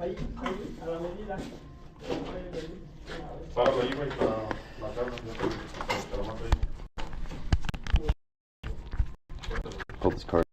Ahí, a la medida. Páralo ahí, güey, para matarlo. Te lo mato ahí. Hold this card.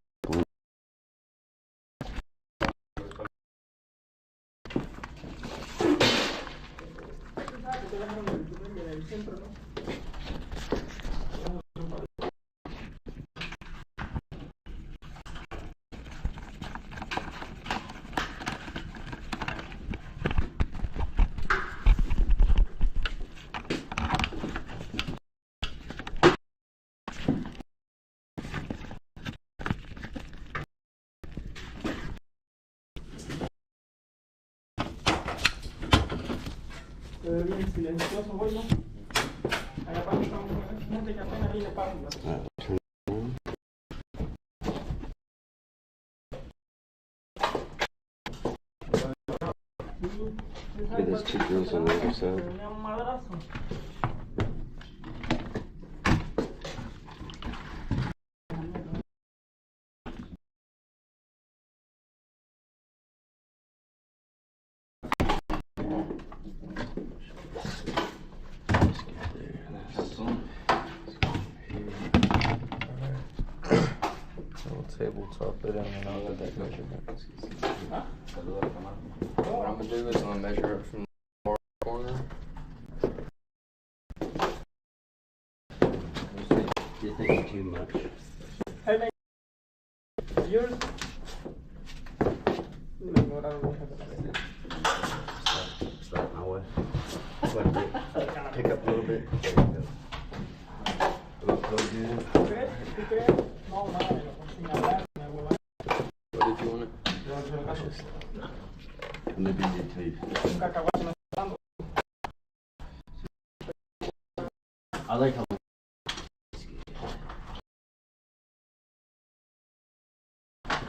Se ve bien silencioso, bueno. Allá abajo estamos con gente que apenas viene página. Okay, there's two girls on the other side. Un madrazo. Tabletop it and then I'll get that measurement. What I'm gonna do is I'm gonna measure it from the far corner. You're thinking too much. Hey, mate. Yours? Start my way. Pick up a little bit. There you go. Look so good. No, nada, sin hablar, sin hablar. What did you want it? Maybe you did too. I like how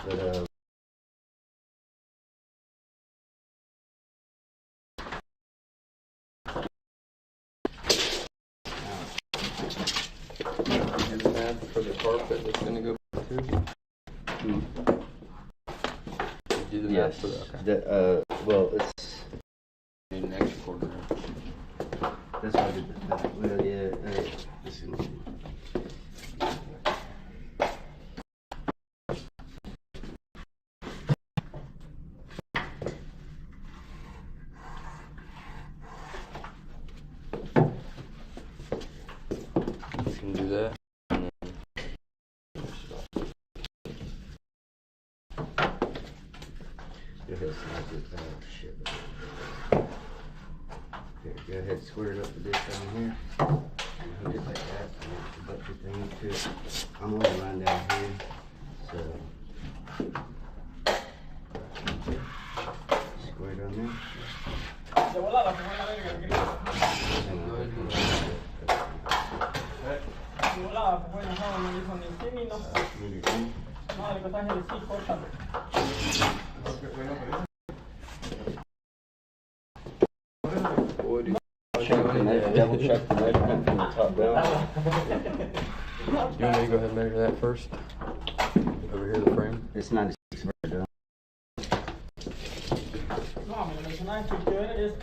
but Here's the map for the carpet that's gonna go through. Do the math for that. Okay. well, it's Need an extra quarter inch. that's why I did the back. Well, yeah, this is You can do that. And then go ahead, snap it. Oh shit. Here, go ahead, square it up with this down here. And hook it like that. And butt your thing to it. I'm gonna run down here. So square it on there. De volada, se fue la verga, el grito. And go ahead and De volada, se fue enojado, no dijo ni sí ni no. move your thing. No, el cotaje de sí, córtalo. boy, dude. Double check the measurement from the top down. You want me to go ahead and measure that first? Over here, the frame? It's 96 right down. No, me lo mencionaste que es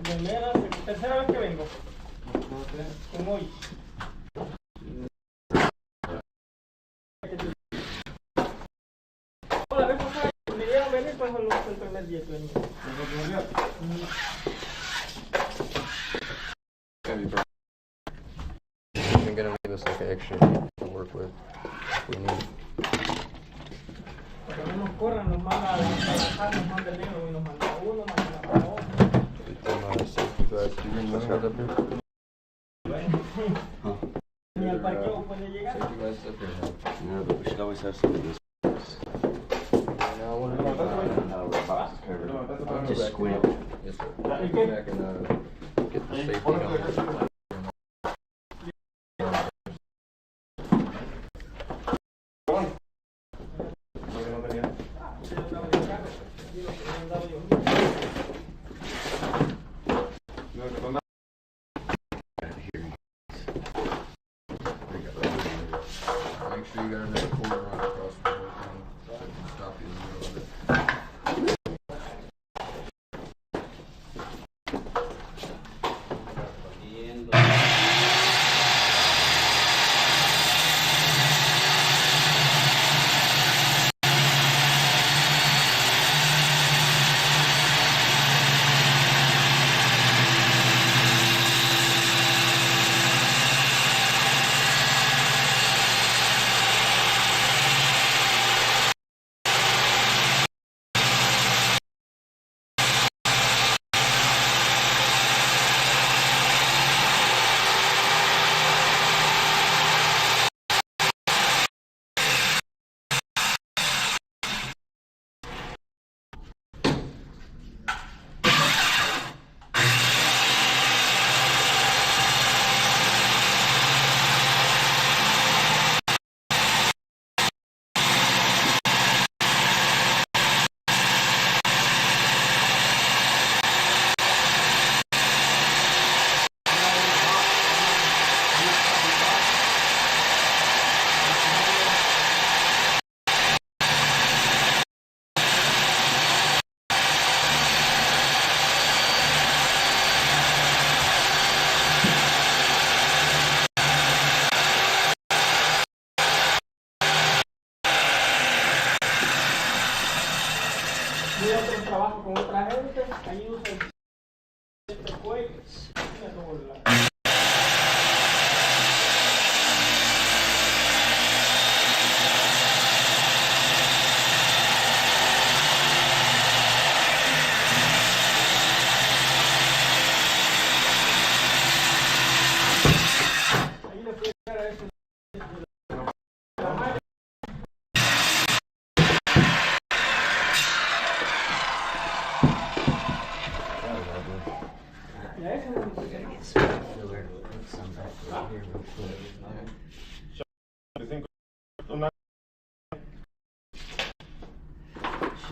primera, tercera vez que vengo. Con hoy. La vez pasada me dieron venir, pues solo fue el primer día que venía. Gonna be perfect. Even gonna leave us like an extra to work with if we need. Porque no nos corran, nos manda a trabajar, nos manda el negro y nos manda a uno, manda a otro. Safety glass, do you need those guys up here? Ni al parqueo puede llegar. Safety glass up here now. No, but we should always have some of this. Now, what No, the box is covered. Just squint. Yes, sir. Go back and get the safety on there. Make sure you got another quarter run across the whole thing. Stop you in the middle of it. otro trabajo con otra gente, ahí uso este cuello. Ahí le fui a dar a eso.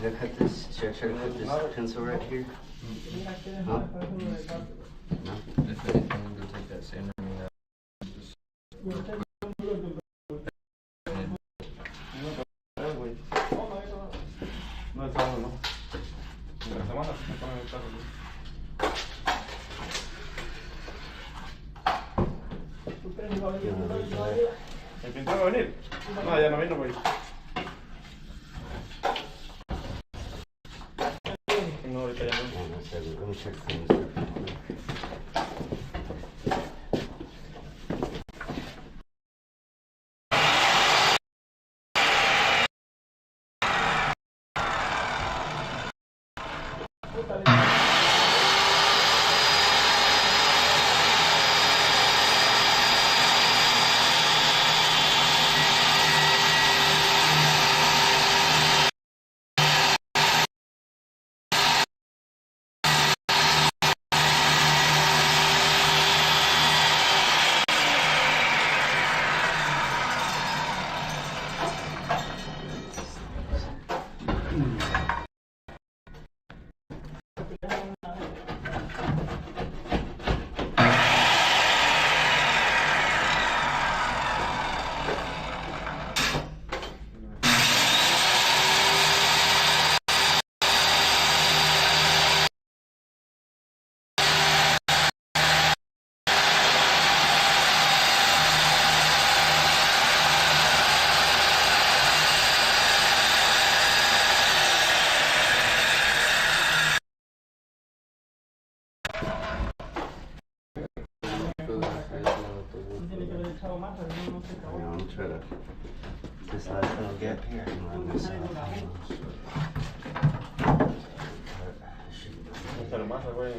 Should I try to cut this pencil right here? No? If anything, go take that sander and No es sábado, ¿no? En la semana se ponen el carro. ¿El pintor va a venir? No, ya no vino, güey. No, ahorita ya no. Hang on a second, let me check things real quick. I'm trying to this last little gap here. I can line this up. Échale más, güey.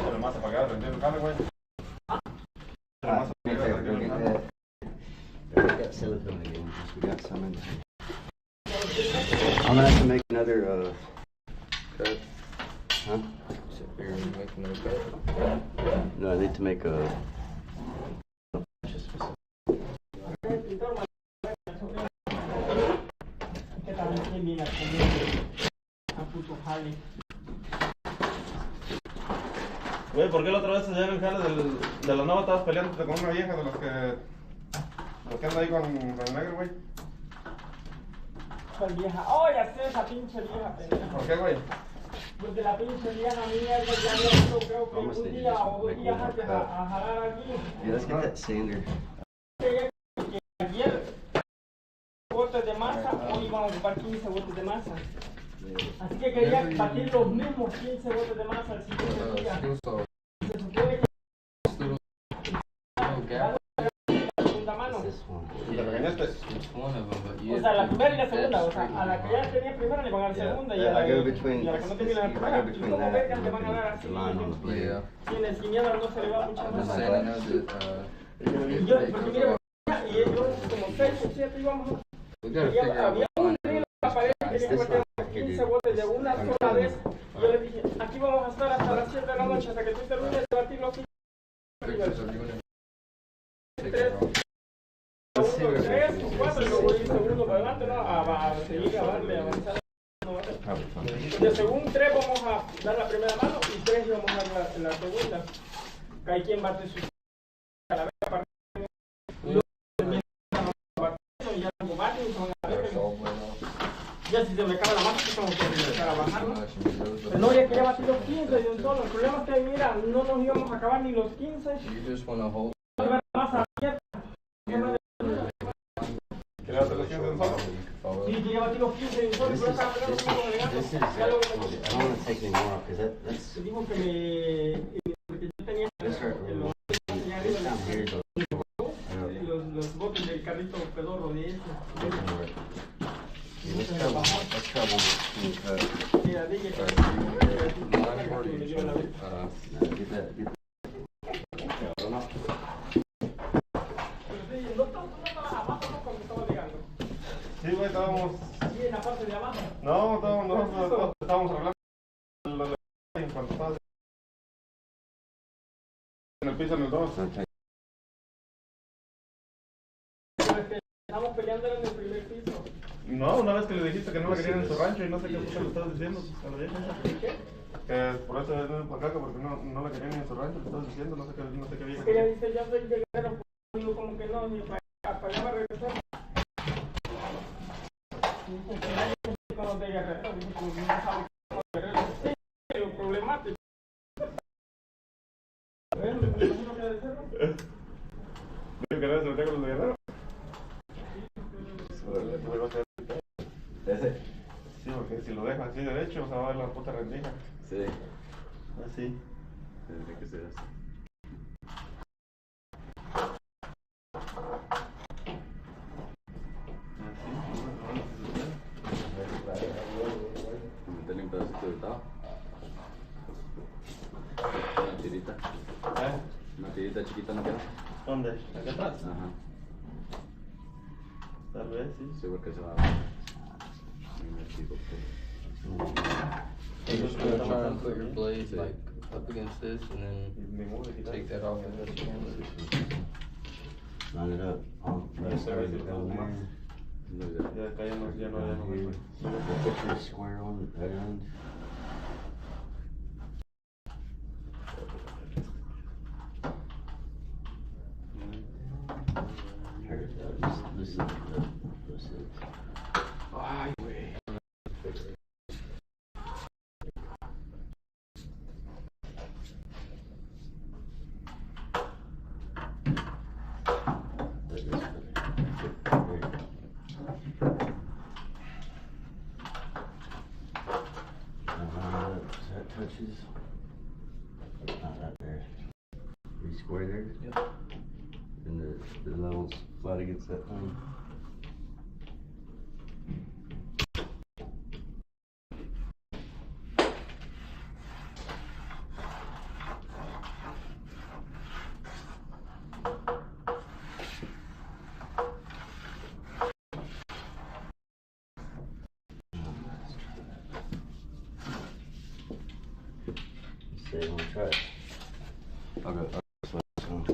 Échale más apagado, prender el cable, güey. Échale más apagado, prender el cable. We got silicone again, because we got some in here. I'm gonna have to make another, cut. huh? So you're making another cut. No, I need to make a. Güey, ¿por qué la otra vez allá en el jale de la nueva estabas peleando con una vieja de los que anda ahí con el negro, güey? ¿Cuál vieja? Oh, ya sé, esa pinche vieja, pendeja. ¿Por qué, güey? Porque la pinche vieja mierda ya había ido, creo que un día o 2 días antes a jalar aquí. Yeah, let's get that sander. Que ayer botes de masa, hoy vamos a ocupar 15 botes de masa. Así que quería batir los mismos 15 botes de masa al siguiente día. Se supone que la segunda mano. This one. ¿Y te regañaste? O sea, la primera y la segunda, o sea, a la que ya tenía primera le van a dar segunda y a la I go between. que no tenía la I primera. go Y between como that vergas and le van a dar así. the line on the blade. Yeah. Sí, en el cimiento no se le va mucho I'm just más. saying, I know that, Y yo, porque mira, y ellos como 6 o 7 íbamos a... we gotta figure out Había what un río en la pared que quería meter 15 botes de una sola vez. Y yo le dije, aquí vamos a estar hasta las 7 de la noche, hasta que tú termines de batir los 15. pictures of you and take Tres, it off. uno, 3 o 4, y luego irse uno para adelante, ¿no? A seguir, a darle, a avanzar. Probably fine. Entonces, según 3 vamos a dar la primera mano y 3 vamos a dar la segunda. Hay quien bate su calavera para y luego ya no baten, son a la vez. Ya si se me acaba la masa, tengo que empezar a bajarlo. Pero no, ya quería batir los 15 de un solo. El problema es que, mira, no nos íbamos a acabar ni los 15. You just want to hold. La masa abierta. ¿Quieres hacer los 15 de un solo? Sí, quería batir los 15 de un solo. Pero estaba pegando un poco de gato. This is, Ya lo I don't want to take any more off because that's me dijo que me... Porque yo tenía this hurt really well. This down here is los botes del carrito pedorro de ese. Let's try one more. Let's try one more. Mira, dije que... me dio la vez. Get that. Get that. Pero sí, no estaba abajo, no, cuando estaba llegando. Sí, güey, estábamos. Sí, en la parte de abajo. No, estábamos arreglando en cuanto estabas en el piso en el 2. Estamos peleando en el primer piso. No, una vez que le dijiste que no la querían en su rancho y no sé qué le estabas diciendo a la vieja. ¿Qué? Que por eso es para acá, porque no la querían en su rancho, le estabas diciendo, no sé qué vieja. Es que ella dice, yo soy de Guerrero, pues, digo como que no, ni para allá va a regresar. Dice que nadie se conoce de Guerrero, dice que no sabe cómo es Guerrero. Sí, pero problemático. Me imagino que debe ser, ¿no? ¿Digo que nadie se metía con los de Guerrero? Ese. Sí, porque si lo dejo así derecho, se va a ver la puta rendija. Sí. Así. Tendría que ser así. Meterle un pedacito de taba. Una tirita. Una tirita chiquita no queda. ¿Dónde? ¿Acá atrás? Ajá. Tal vez, sí. Sí, porque se va. You're just gonna try and put your blade like up against this, and then take that off and let you handle it. Line it up. Yes, sir. Down there. Ya acá ya no me fue. Put your square on that end. Here, this is this is. Ay, güey. That touches. Not right there. Be square there. Yep. And the level's flat against that thing. Say, I'm gonna try it. I'll go this way. So.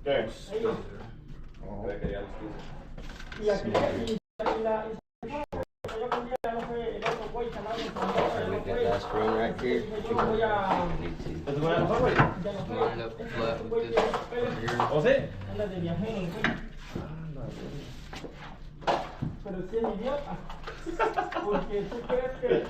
¿Qué? Ellos. Oh. Y aquí, yo cambié, ya no fue el otro güey, llamado, Try to make that last ring right here. yo me voy a... Need to. ¿Te voy a enojar, güey? Ya no fue. Line up flat with this here. ¿O sí? Anda de viajero, güey. Pero si es idiota. Porque tú crees que...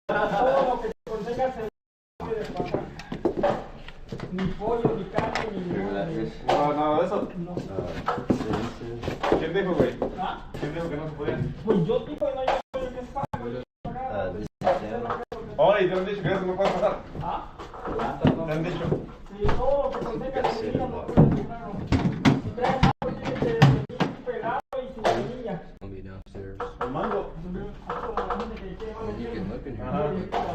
Todo lo que contengas en puedes pasar. Ni pollo, ni carne, ni nada de eso. No, nada de eso. No. ¿Quién dijo, güey? ¿Ah? ¿Quién dijo que no se podía? Pues yo tipo no, yo soy el que es pago. This is down. Oye, ¿te han dicho que eso no puede pasar? ¿Ah? ¿Te han dicho? Sí, todo lo que contengas en no puedes pasar. Si traes algo, tienes que venir pelado y sin semilla. It'll be downstairs. El mango. La gente que quiere I mean, you can look in here. Ajá. lo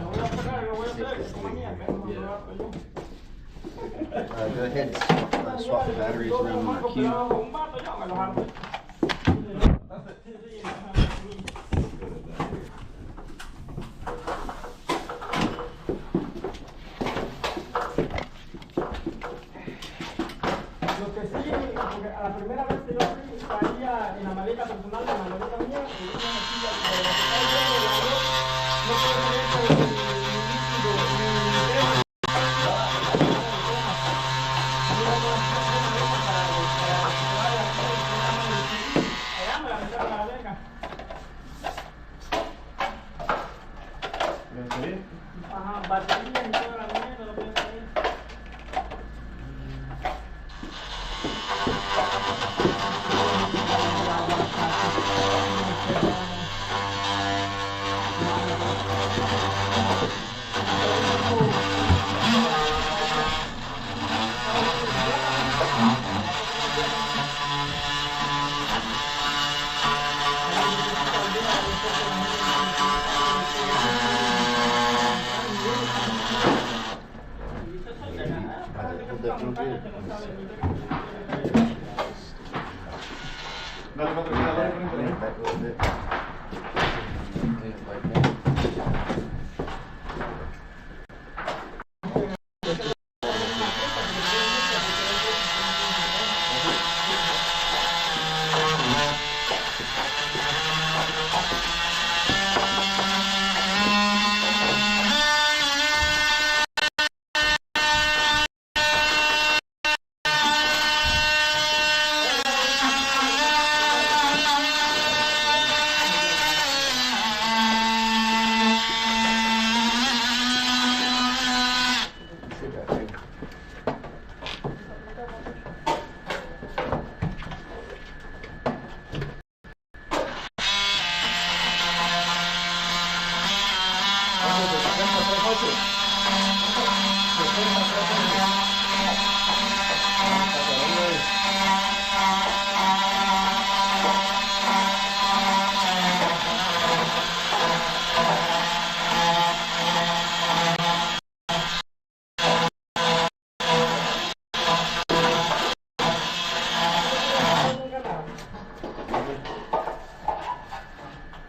voy a sacar, lo voy a hacer, como mía, que no me lo hago yo. Go ahead and swap the batteries around my cube. Un vato yo me lo hago. Lo que sí, porque a la primera vez que yo fui, traía en la maleta personal, en la maleta mía, y una mochila de la que está lleno de arroz, no puedo salir con mi líquido, mi crema. Allá me la metieron a la verga. Ajá, baterías y toda la mierda, lo que es ahí. Dale, cuatro, dale, Bring it back a little bit. Yeah, like that. Sit back here.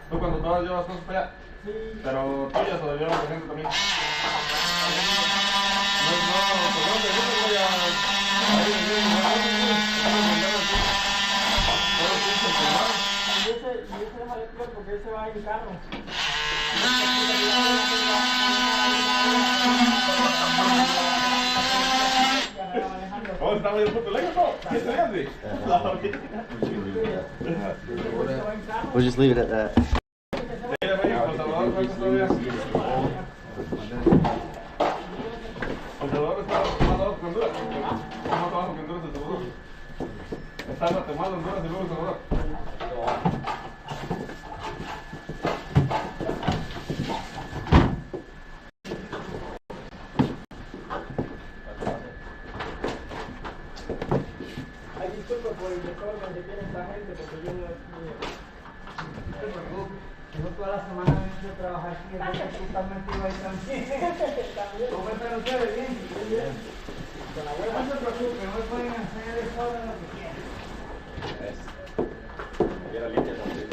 Fue cuando todas llevas cosas para allá. Pero tuyas o llevas gente también. No, perdón, yo no voy Y ese deja de club porque ese va en carro. Oh, está medio puto lejos, ¿no? ¿Qué se hace? We'll just leave it at that. Mira, güey, por favor, güey. todavía. El Salvador está más abajo que Honduras. Está más abajo que Honduras el Salvador. Está en Guatemala, Honduras y luego el Salvador. Ay, disculpa por el desorden que tiene esta gente, porque yo no yo toda la semana vengo a trabajar aquí, entonces justamente iba a ir también. ¿Cómo están ustedes? Bien, bien. Con la hueva no se preocupen, no me pueden hacer el desorden lo que quieran. Era limpia también.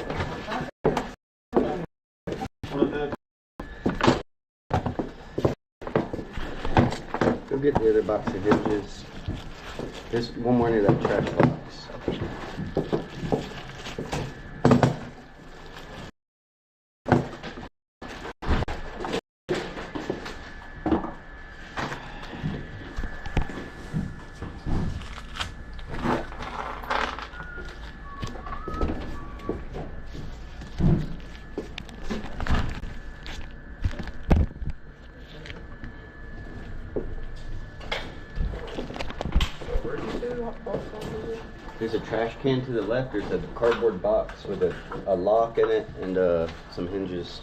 Go get the other box of hinges. There's one more near that trash box. There's a trash can to the left. There's a cardboard box with a lock in it and some hinges.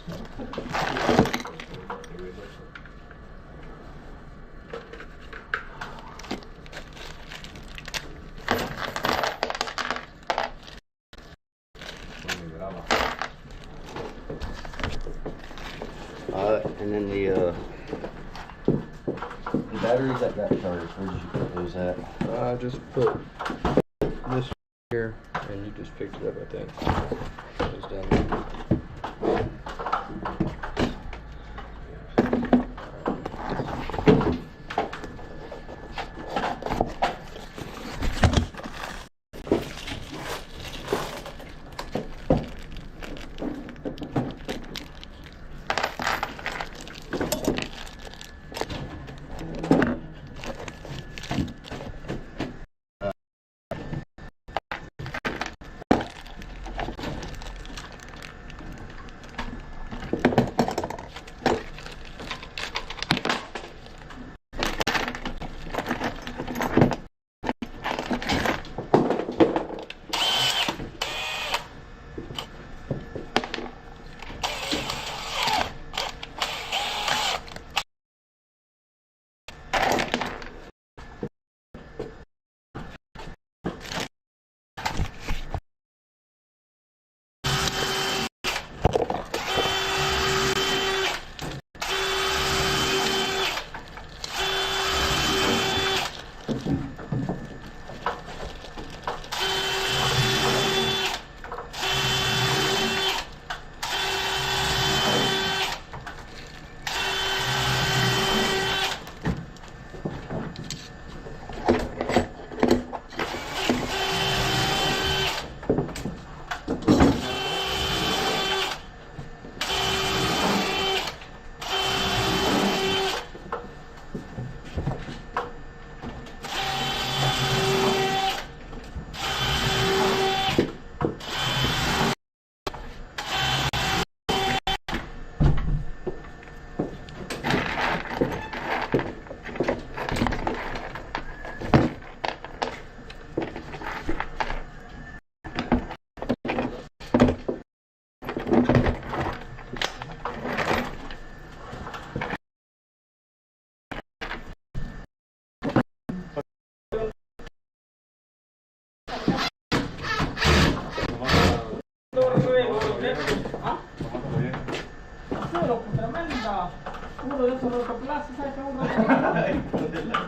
And then the batteries at that charge. Where did you put those at? I just put this here, and you just picked it up, I think. It was down there.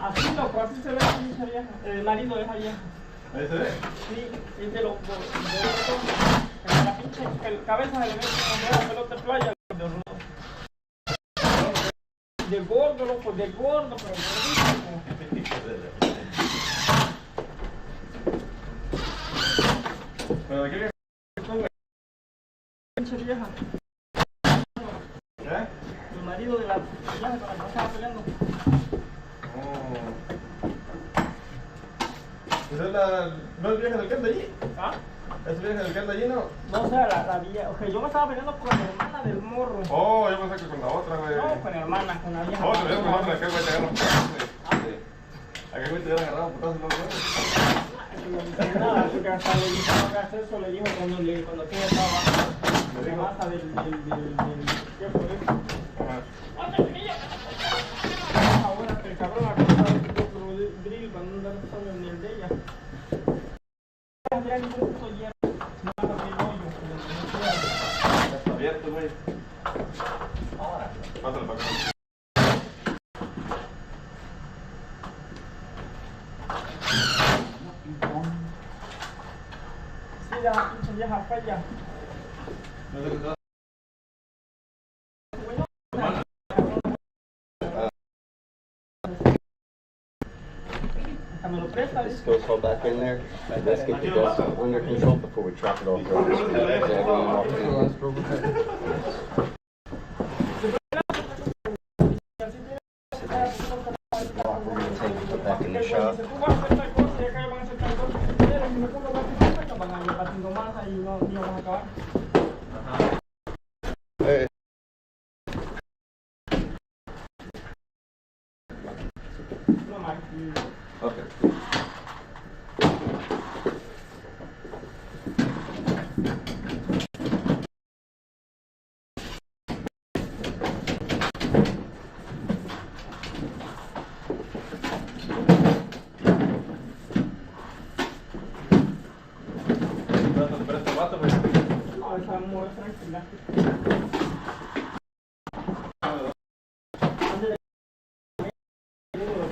Así loco, así se ve esa vieja, el marido de esa vieja. ¿Ahí se ve? Sí, es de los en la pinche cabeza se le ve como una pelota de playa de rudo. De gordo, loco, de gordo, pero gordísimo. ¿Pero de qué vieja? Pinche vieja. ¿Eh? El marido de la vieja con la que estaba peleando. ¿Esa es la no es vieja del que anda allí? ¿Ah? ¿Es el que anda allí, no? No, o sea, la vieja. Ok, yo me estaba peleando con la hermana del morro. Oh, yo pensé que con la otra, güey. No, con la hermana, con la vieja. Oh, te ves con la otra, aquel güey te agarra putazos, güey. Aquel güey te hubiera agarrado putazos, no, güey. Nada, porque hasta le dijo no hagas eso, le dijo cuando que ella estaba bajando la masa del ¿qué fue eso? Ahora que el cabrón ha comprado un drill para no andar usando ni el de ella. No tendría ningún puto hierro, no anda bien hoyo. Ya está abierto, güey. Ahora. Pásale para acá. Sí, la pinche vieja falla. No sé qué está. Hasta me lo presta, This goes all back in there. Let's get the dust under control before we trap it all through. We're going to take and put back in the shop. Hey. Okay. Pero este vato, güey. No, esa mujer tranquila.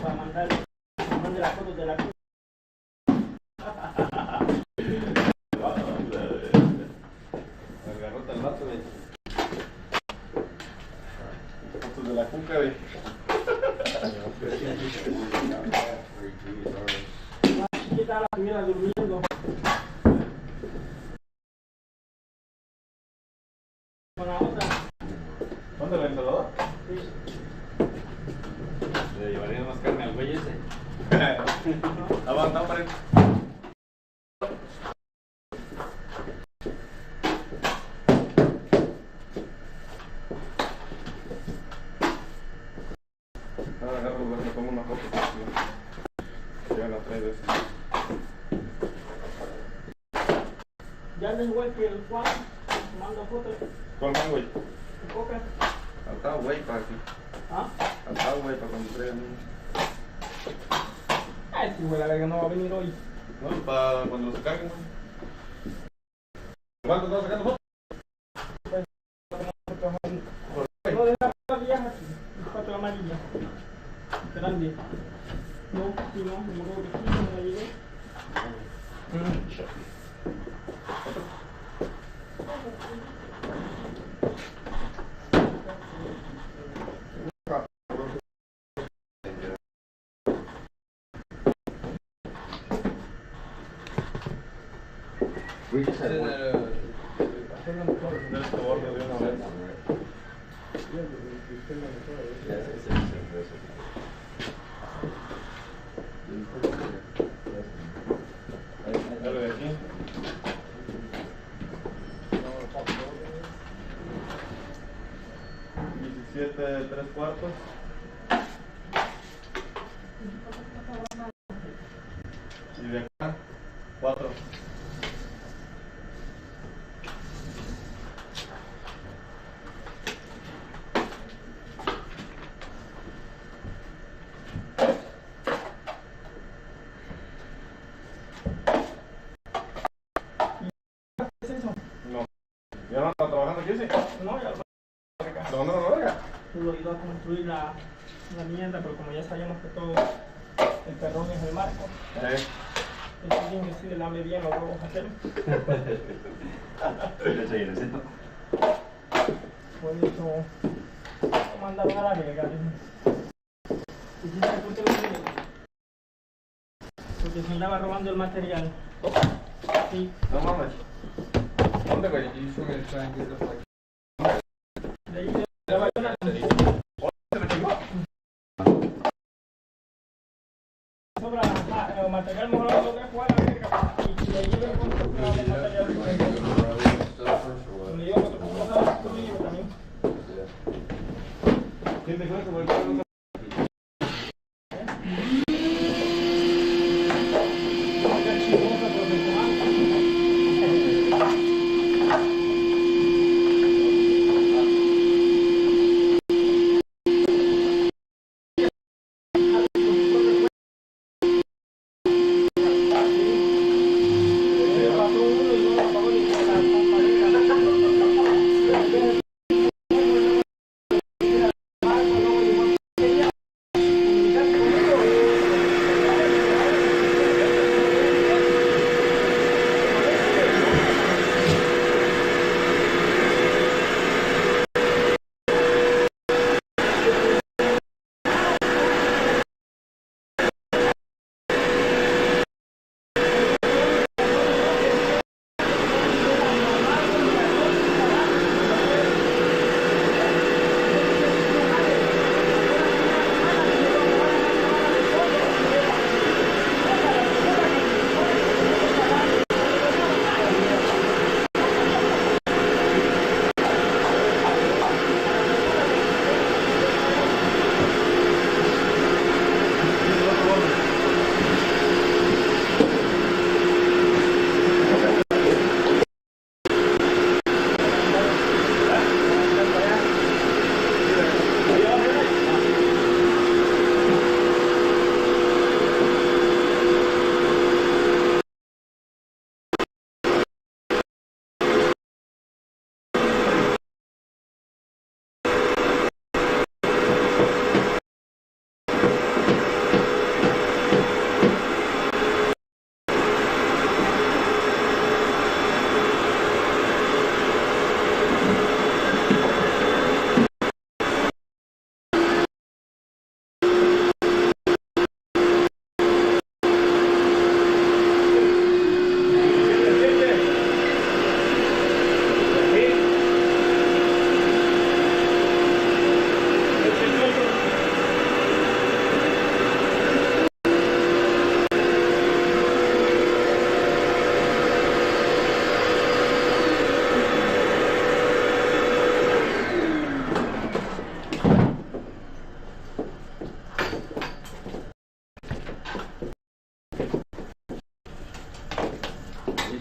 Para mandar la foto de la El garrote del vato, güey. Fotos de la cuca, güey. chiquita la estuviera durmiendo. Con la otra. ¿Dónde la ensaladora? Sí. Le llevaría más carne al güey ese. Aguanta, hombre. Agarro, me tomo una foto. Llegan a 3 veces. Ya no es igual que el Juan, tomando fotos. ¿Cuál man, güey? ¿Tu coca? Faltaba güey para aquí. ¿Ah? Faltaba güey para cuando traigan. Ay, sí, güey, la verga no va a venir hoy. No, para cuando se carguen, güey. ¿Cuánto estás sacando fotos? No, de la vieja, el 4 amarilla. Grande. No, sí, no, me acuerdo que sí, no la llegué. We just had one. Dale de aquí. 17 3/4. Y de acá 4. ¿Qué es eso? No. ¿Ya no está trabajando aquí, sí? No, ya lo ¿Lo mandaron a la verga? lo iba a construir la mierda, pero como ya sabíamos que todo el perrón es el marco, el que decide lame bien los huevos a hacer. Por eso lo mandaron a la verga. Y si se ocultó los dinero, porque se andaba robando el material. Sí. No mames. ¿Dónde, güey? De ahí de la bayona. ¿Se me chingó? Sobra material mejor lo que juega la verga. Y de ahí le encontró material. ¿Sí te cuesta? Porque no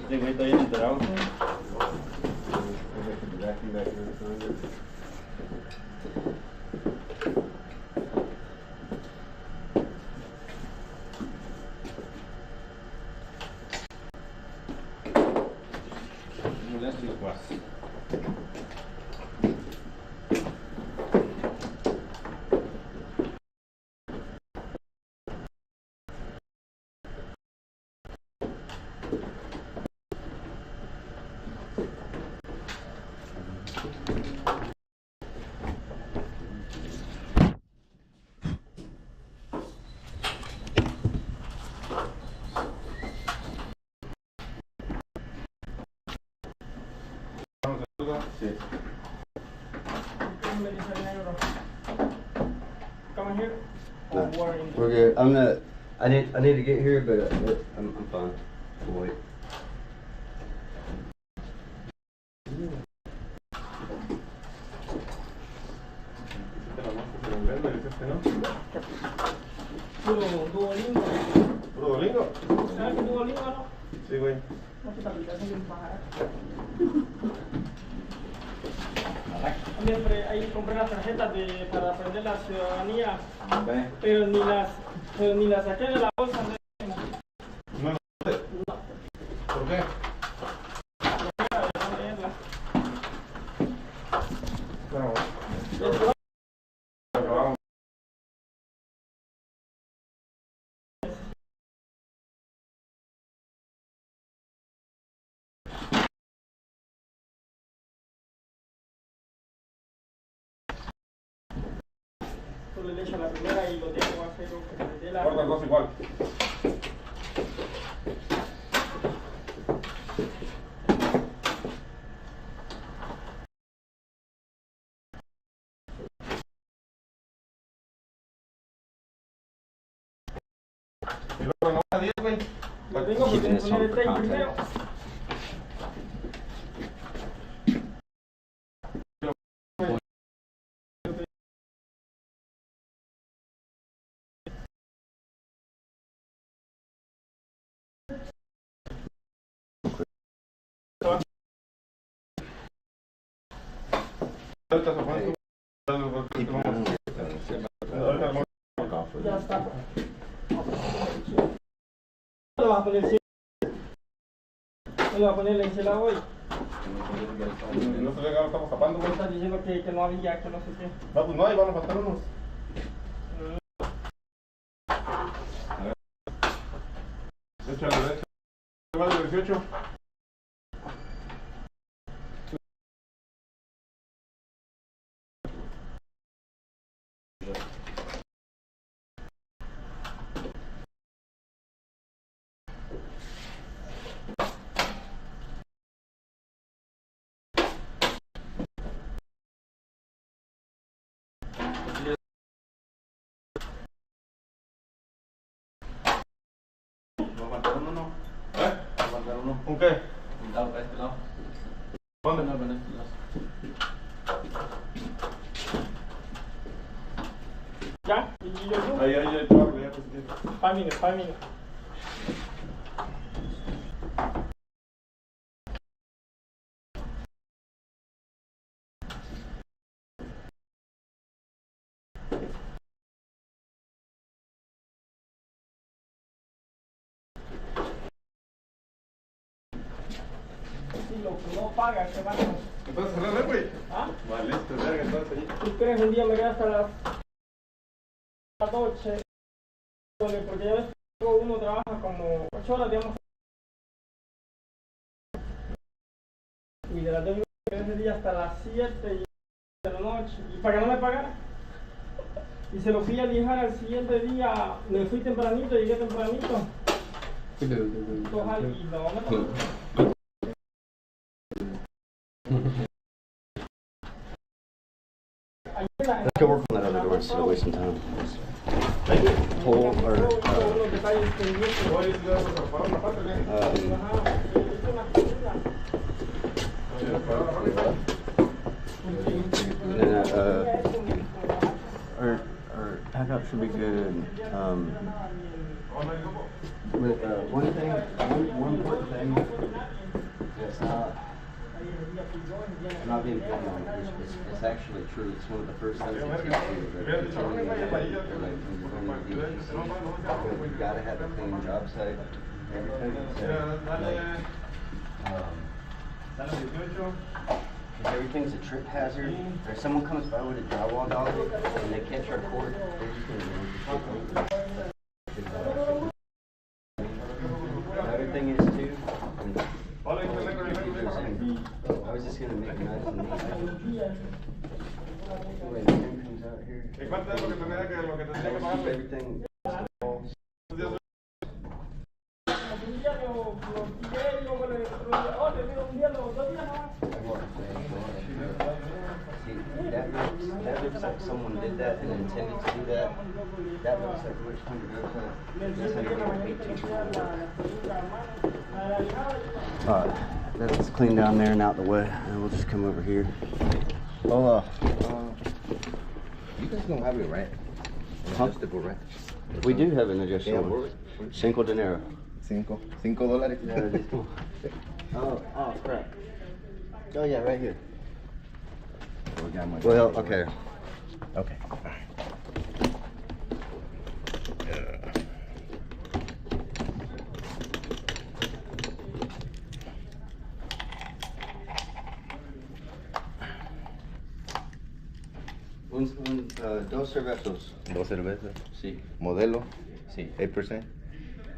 este güey está bien enterado. Molesto quase. Sí. Come here. No, Or war in we're good. I'm not. I need to get here, but I'm fine. We'll wait. Puro Duolingo. ¿Puro Duolingo? ¿Sabes qué Duolingo, no? Sí, güey. No sé, esta aplicación es barata. También ahí compré las tarjetas para aprender la ciudadanía, pero ni las saqué de la bolsa. No. No. ¿Por qué? Solo le echo la primera y lo dejo hacer lo que me dé la Corta dos igual. Y luego no a 10, güey. Lo tengo porque me poner el tape primero. Ya está. ¿Lo vas a poner encima? ¿Lo vas a poner encima hoy? No se ve que ahora estamos tapando, güey. Estás diciendo que no había, que no sé qué. No, pues no, ahí van a faltar unos. Échale, échale. ¿Más de 18? ¿Va a faltar uno, no? ¿Eh? ¿Va a faltar uno? ¿Un qué? Un lado para este lado. ¿Dónde? No, para este lado. ¿Ya? ¿Y yo? Ahí, te va a pelear. 5 minutes, 5 minutes. Si lo que no paga, se van. Entonces, cerrarle, güey. ¿Ah? Vale, listo, verga, entonces ahí. ¿Tú crees un día me quedé hasta las noche? Porque ya ves que uno trabaja como 8 horas, digamos. Y de las 2 ese día hasta las 7 de la noche. Y para que no me pagara. Y se lo fui a dejar al siguiente día. Me fui tempranito, llegué tempranito. Entonces, y no me pagó. Let's go work on that other door instead of wasting time. Pull or our backup should be good. But one important thing that's not being funny on it. It's actually true. It's one of the first things they teach you. They're telling you that, like, when you're going to DTC, you've got to have a clean job site. Everything. So, if everything's a trip hazard, or if someone comes by with a drywall dolly and they catch our cord, they're just going to move the shit over. The other thing is too, I was just gonna make it nice and neat. Wait, everything comes out here. Keep everything. See, that looks like someone did that and intended to do that. That looks like which one to go to. That's how you're going to Alright, that's clean down there and out the way, and we'll just come over here. Hold on. You guys don't have it, right? Adjustable, right? We do have an adjustable. Cinco dinero. $5. Oh, crap. Oh, yeah, right here. We got my Well, okay. Okay. Dos cervezas. 2 cervezas. Sí. Modelo. Sí. 8%.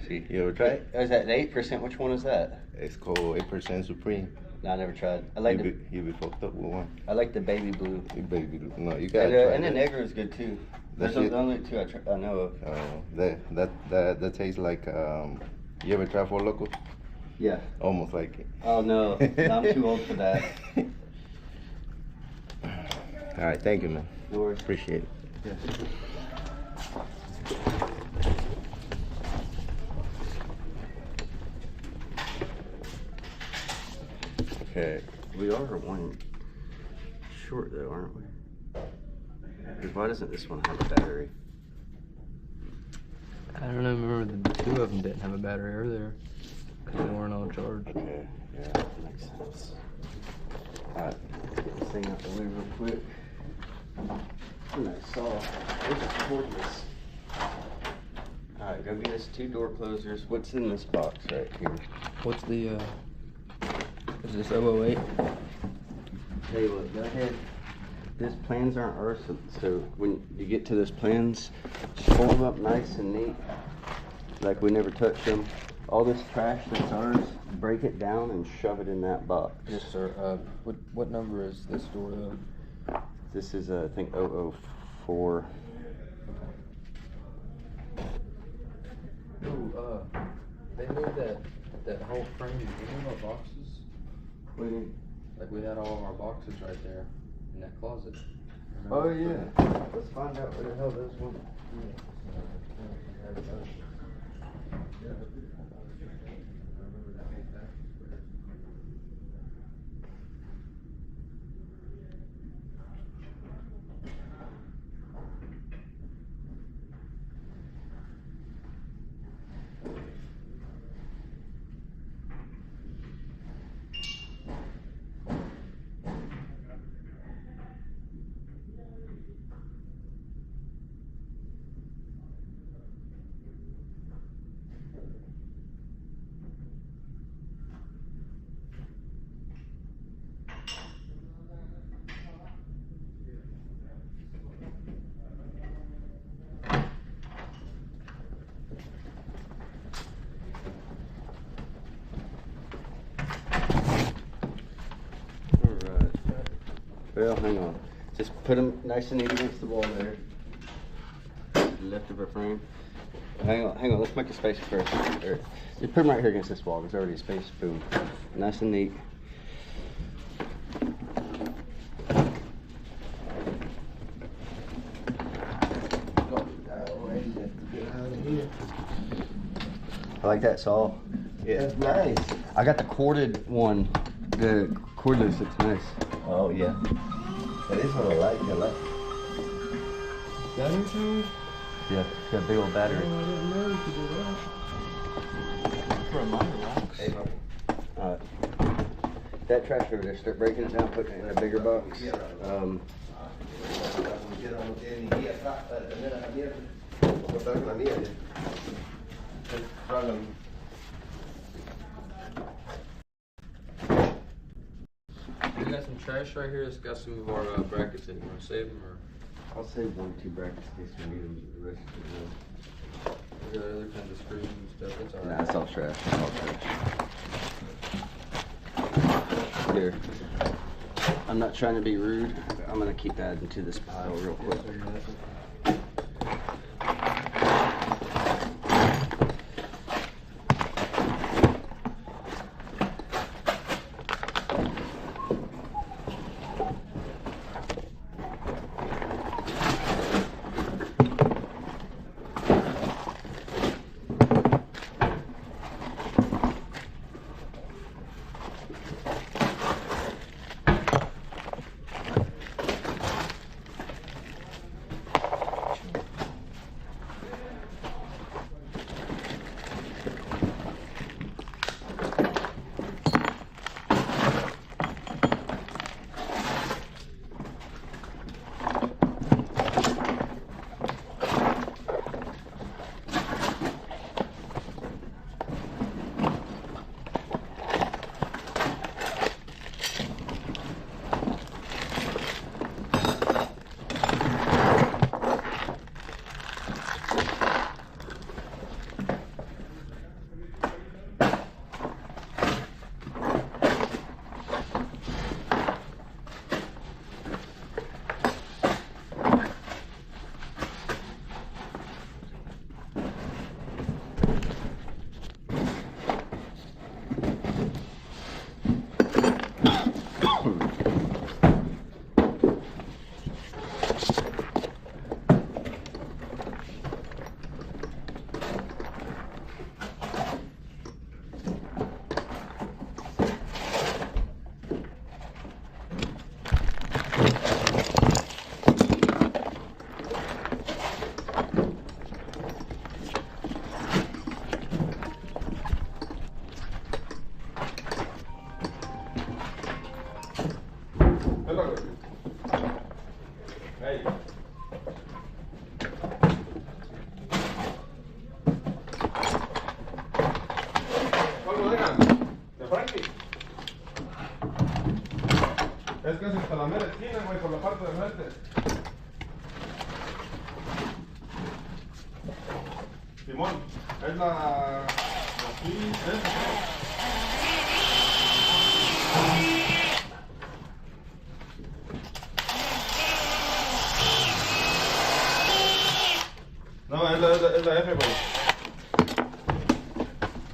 Sí. You ever tried? Is that 8%? Which one is that? It's called 8% Supreme. No, I never tried. I like You be fucked up with one. I like the baby blue. You baby, no, you gotta try And the that. negro is good too. That There's shit- the only two I know of. That tastes like you ever try Four Loko? Yeah. Almost like it. Oh no, I'm too old for that. All right, thank you, man. No worries. Appreciate it. Yeah. Okay. We are one short though, aren't we? Because why doesn't this one have a battery? I don't know, remember the two of them didn't have a battery earlier. 'cause they weren't on charge. Okay, yeah, that makes sense. Alright, get this thing out the way real quick. Nice saw. This is cordless. Alright, go get us 2 door closers. What's in this box right here? What's the, is this 008? Tell you what, go ahead. These plans aren't ours, so when you get to those plans, just fold them up nice and neat, like we never touched them. All this trash that's ours, break it down and shove it in that box. Yes, sir. What number is this door though? This is, I think, 004. Ooh, they moved that whole frame. You know our boxes? What do you mean? Like we had all of our boxes right there in that closet. Oh, yeah. Let's find out where the hell those went. Well, hang on. Just put them nice and neat against the wall there. Left of our frame. Hang on. Let's make a space first. Or, just put them right here against this wall. There's already a space. Boom. Nice and neat. I like that saw. Yeah, it's nice. I got the corded one. The cordless, it's nice. Oh yeah. That is what I like. I like. Battery powered? Yeah, it's got a big old battery. I didn't know you could do that. For a minor locks. Hey, bro. That trash over there, start breaking it down, putting it in a bigger box. We got some trash right here. It's got some of our brackets in it. You want to save them or? I'll save 1 or 2 brackets in case we need them. The rest of it, We got other kinds of screws and stuff. It's alright. nah, it's all trash. It's all trash. Here. I'm not trying to be rude. I'm gonna keep adding to this pile real quick. Es casi hasta la mera esquina, güey, por la parte de frente. Simón, es la... Aquí, no, es la F, güey.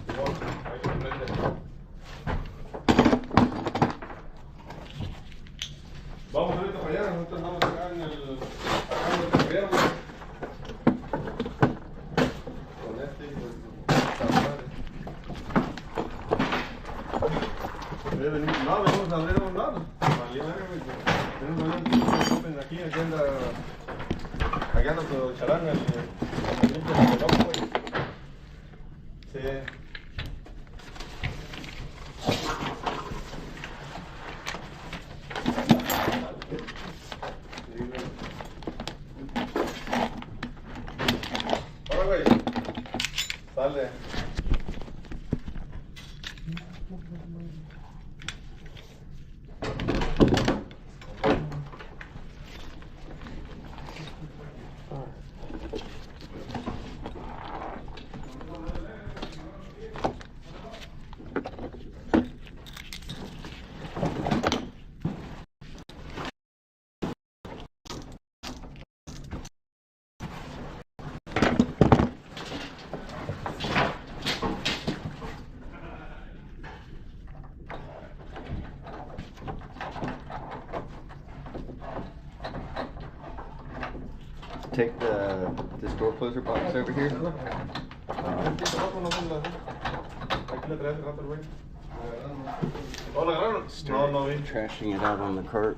Simón, ahí se prende. Vamos ahorita para allá, nosotros andamos acá en el... acá en el carguero, güey. Con este y con esta madre. No, venimos a abrir a un lado. Venimos a abrir aquí anda tu charanga, el limpio de loco, güey. Sí. Hola, güey. Sale. Take this door closer box over here. Aquí la traes hace rato el güey. ¿Oh, la agarraron? No, no vi. Trashing it out on the cart.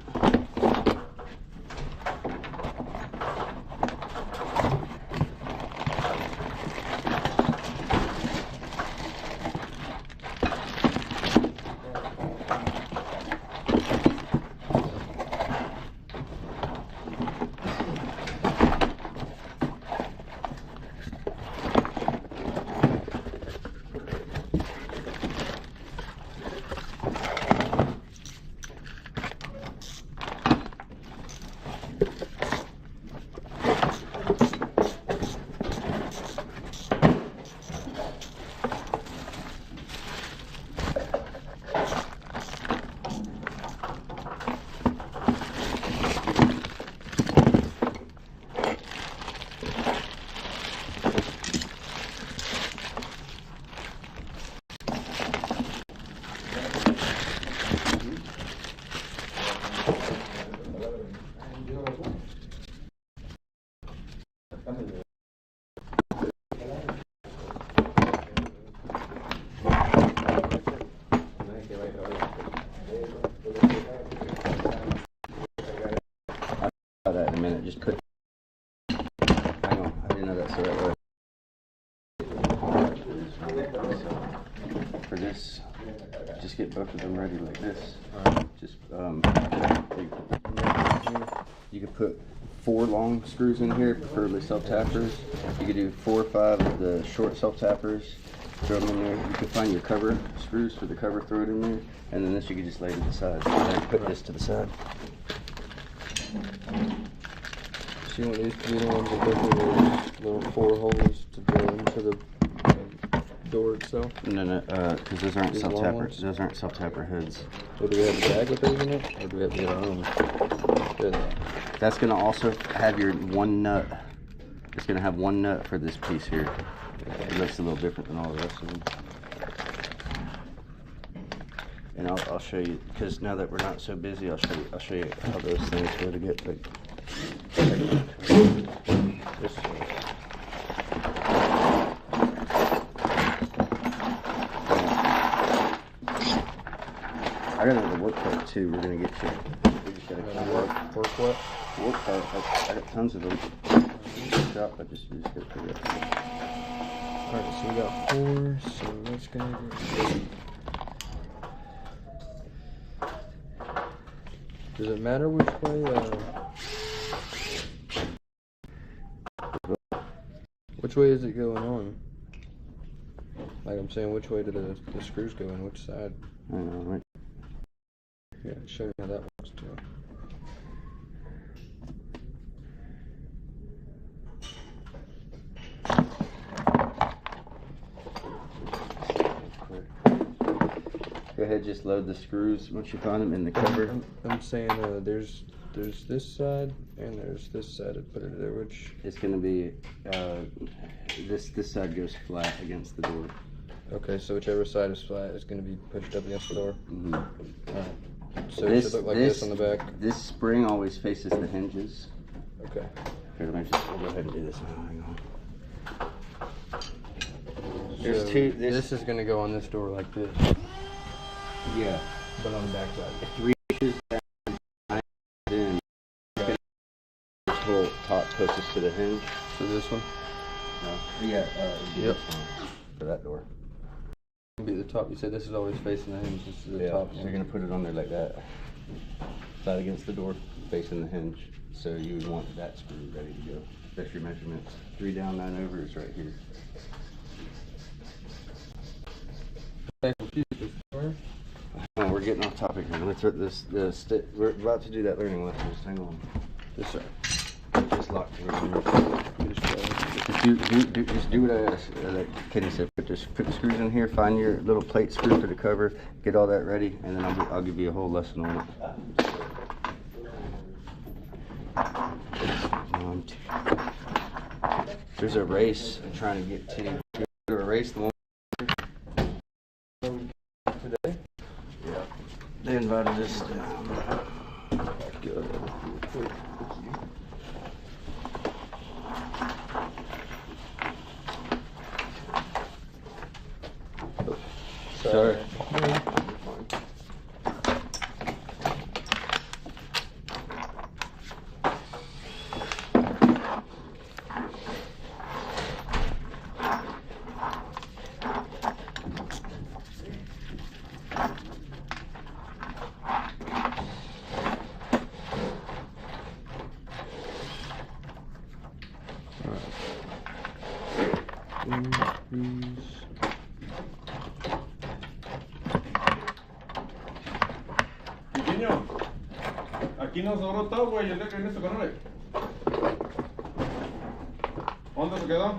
That in a minute. Just put. Hang on, I didn't know that's the right way. For this, just get both of them ready like this. Just you could put 4 long screws in here, preferably self-tappers. You could do 4 or 5 of the short self-tappers. Throw them in there. You could find your cover screws for the cover, throw it in there, and then this you could just lay to the side. And then put this to the side. So you want these to be the ones that go through those little 4 holes to go into the door itself? No, because those aren't These long self-tapper. ones? Those aren't self-tapper heads. Or do we have a bag with those in it? Or do we have to get our own? Good. That's gonna also have your 1 nut. It's gonna have 1 nut for this piece here. It looks a little different than all the rest of them. And I'll show you, because now that we're not so busy, I'll show you how those things go to get like this. I got another work cart too. We're gonna get you. We just gotta kind of work what? Work cart. I got tons of them. Shop. I just gotta figure it out. Alright, so we got 4. So that's gonna be. Does it matter which way? Which way is it going on? Like I'm saying, which way do the screws go in? Which side? I don't know, right? Yeah, show you how that works too. Go ahead, just load the screws once you find them in the cover. I'm saying there's this side and there's this side. I put it there, which It's gonna be this side goes flat against the door. okay. So whichever side is flat is going to be pushed up against the door. Mm-hmm. Alright. So it should look like this on the back. This spring always faces the hinges. Okay. Here, we'll go ahead and do this now. Hang on. So There's two. this is going to go on this door like this, Yeah. but on the back side. It reaches down in. This whole top closest to the hinge. So this one No. Yeah. Yep. For that door. will be the top. You said this is always facing the hinge. This is the Yeah. top. So you're gonna put it on there like that, flat against the door, facing the hinge. So you would want that screw ready to go. That's your measurements. 3 down, 9 over is right here. Oh, we're getting off topic here. Let's put this. We're about to do that learning lesson. Just hang on. This side. Just lock the Just do what I asked. Like Kenny said, put the screws in here. Find your little plate screw for the cover. Get all that ready, and then I'll give you a whole lesson on it. There's a race I'm trying to get to. A race the one today. Yeah. They invited us down. Good. Sorry. Niño, aquí nos sobró todo, güey, el día que viniste con él. ¿Dónde se quedó?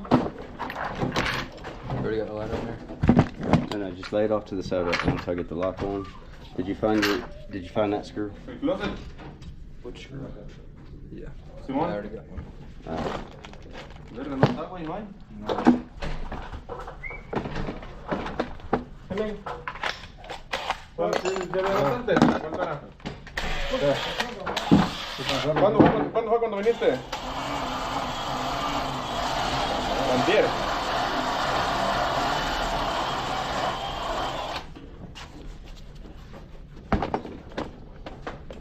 You already got the ladder in there? No, just lay it off to the side right now until I get the lock on. Did you find that screw? El closet. Which screw? Yeah. Simón. I already got one. Verga, no está, güey, no hay. Hello. ¿Ya veo bastante? ¿Cuánto era? ¿Cuándo fue cuando viniste? Antier.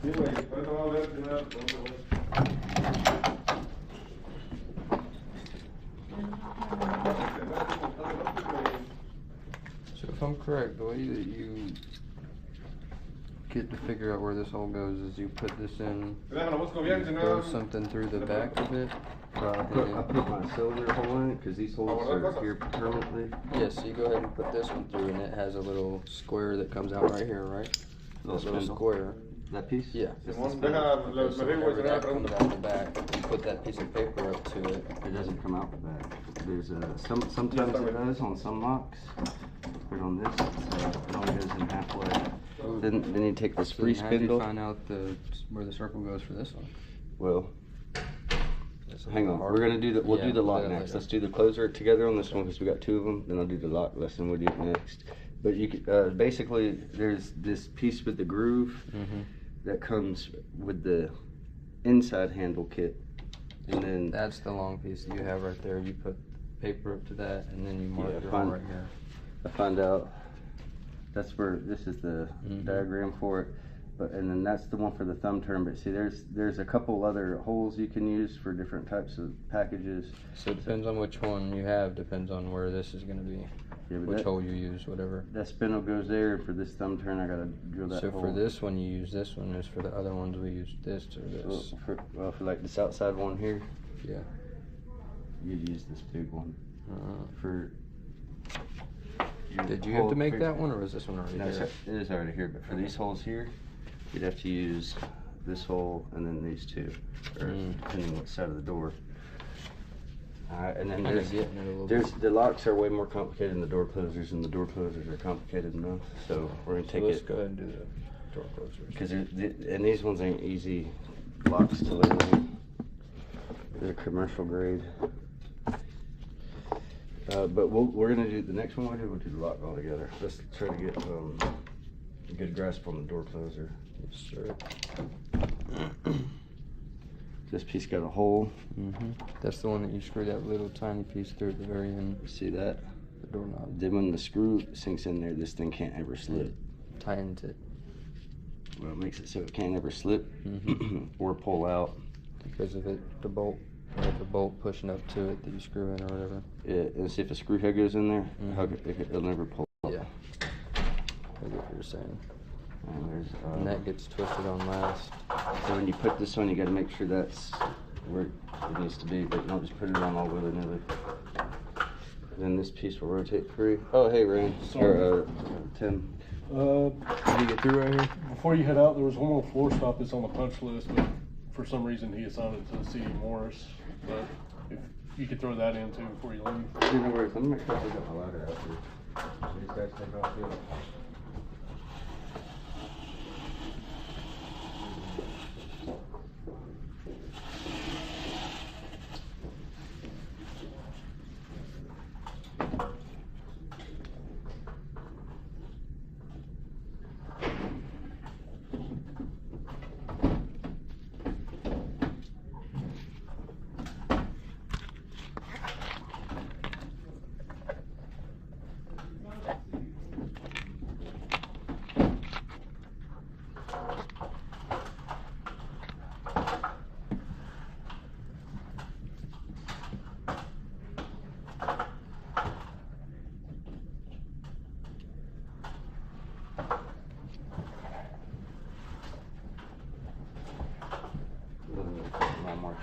Sí, güey, por eso vamos a ver primero cuánto fue. So if I'm correct, the way that you get to figure out where this hole goes is you put this in, Déjame lo busco bien, si no. throw something through the back of it. I put my cylinder hole in it because these holes are here permanently. Yes, so you go ahead and put this one through, and it has a little square that comes out right here, right? Little That little spindle. square. That piece? Yeah. It's the Simón, spindle. deja, me So digo, güey, whenever si no me that comes pregunto. out the back, you put that piece of paper up to it. It doesn't come out the back. There's sometimes it does on some locks, but on this it only goes in halfway. Then you take the So spree then how do you spindle. find out where the circle goes for this one? Well, That's a hang little on. hard. We're gonna do we'll Yeah, do the we'll lock do that next. later. Let's do the closer together on this one because we got 2 of them. Then I'll do the lock lesson with you next. But you could, basically there's this piece with the groove Mm-hmm. that comes with the inside handle kit, and then That's the long piece that you have right there. You put paper up to that, and then you mark Yeah, your fine. hole right here. I find out that's where this is the Mhm. diagram for it, and then that's the one for the thumb turn. But see, there's a couple other holes you can use for different types of packages. So it depends on which one you have, depends on where this is going to be, Yeah, but which that, hole you use, whatever. that spindle goes there. For this thumb turn, I gotta drill that So hole. for this one you use this one, as for the other ones we use this or this. For like this outside one here, Yeah. you'd use this big one. For Did you have to make that one, or was this one already No, there? it is already here, but for these holes here, you'd have to use this hole and then these two, or depending what side of the door. Alright, and then the locks are way more complicated than the door closers, and the door closers are complicated enough. So we're gonna take Let's go ahead and do the door closers. because and these ones ain't easy locks to learn. They're commercial grade. But we're gonna do the next one. We'll do the lock all together. Let's try to get a good grasp on the door closer. Yes, sir. This piece got a hole. That's the one that you screw that little tiny piece through at the very end. See that? The doorknob. Then when the screw sinks in there, this thing can't ever slip. Tightens it. Well, it makes it so it can't ever slip or pull out. Because of it, the bolt, or the bolt pushing up to it that you screw in or whatever. Yeah, and see if a screw head goes in there, it'll never pull out. Yeah. I get what you're saying. And that gets twisted on last. So when you put this on, you got to make sure that's where it needs to be, but don't just put it on all willy-nilly. Then this piece will rotate free. Oh, hey, Ryan. Or, Tim. Did you get through right here? Before you head out, there was one more floor stop that's on the punch list, but for some reason he assigned it to C.E. Morris. But if you could throw that in too before you leave. No worries. Let me make sure I got my ladder out here. So these guys take off here.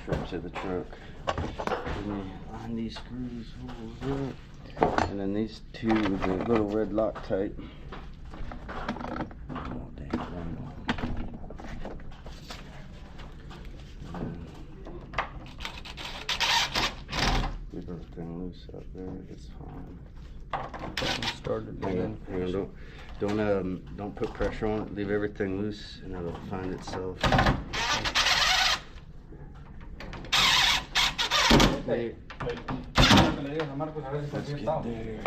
Trip to the truck. And then line these screws holes up. And then these two with the little red Loctite. Oh, dang, leave everything loose out there. It's fine. Started. Hang on, don't put pressure on it. Leave everything loose, and it'll find itself. Let's get there.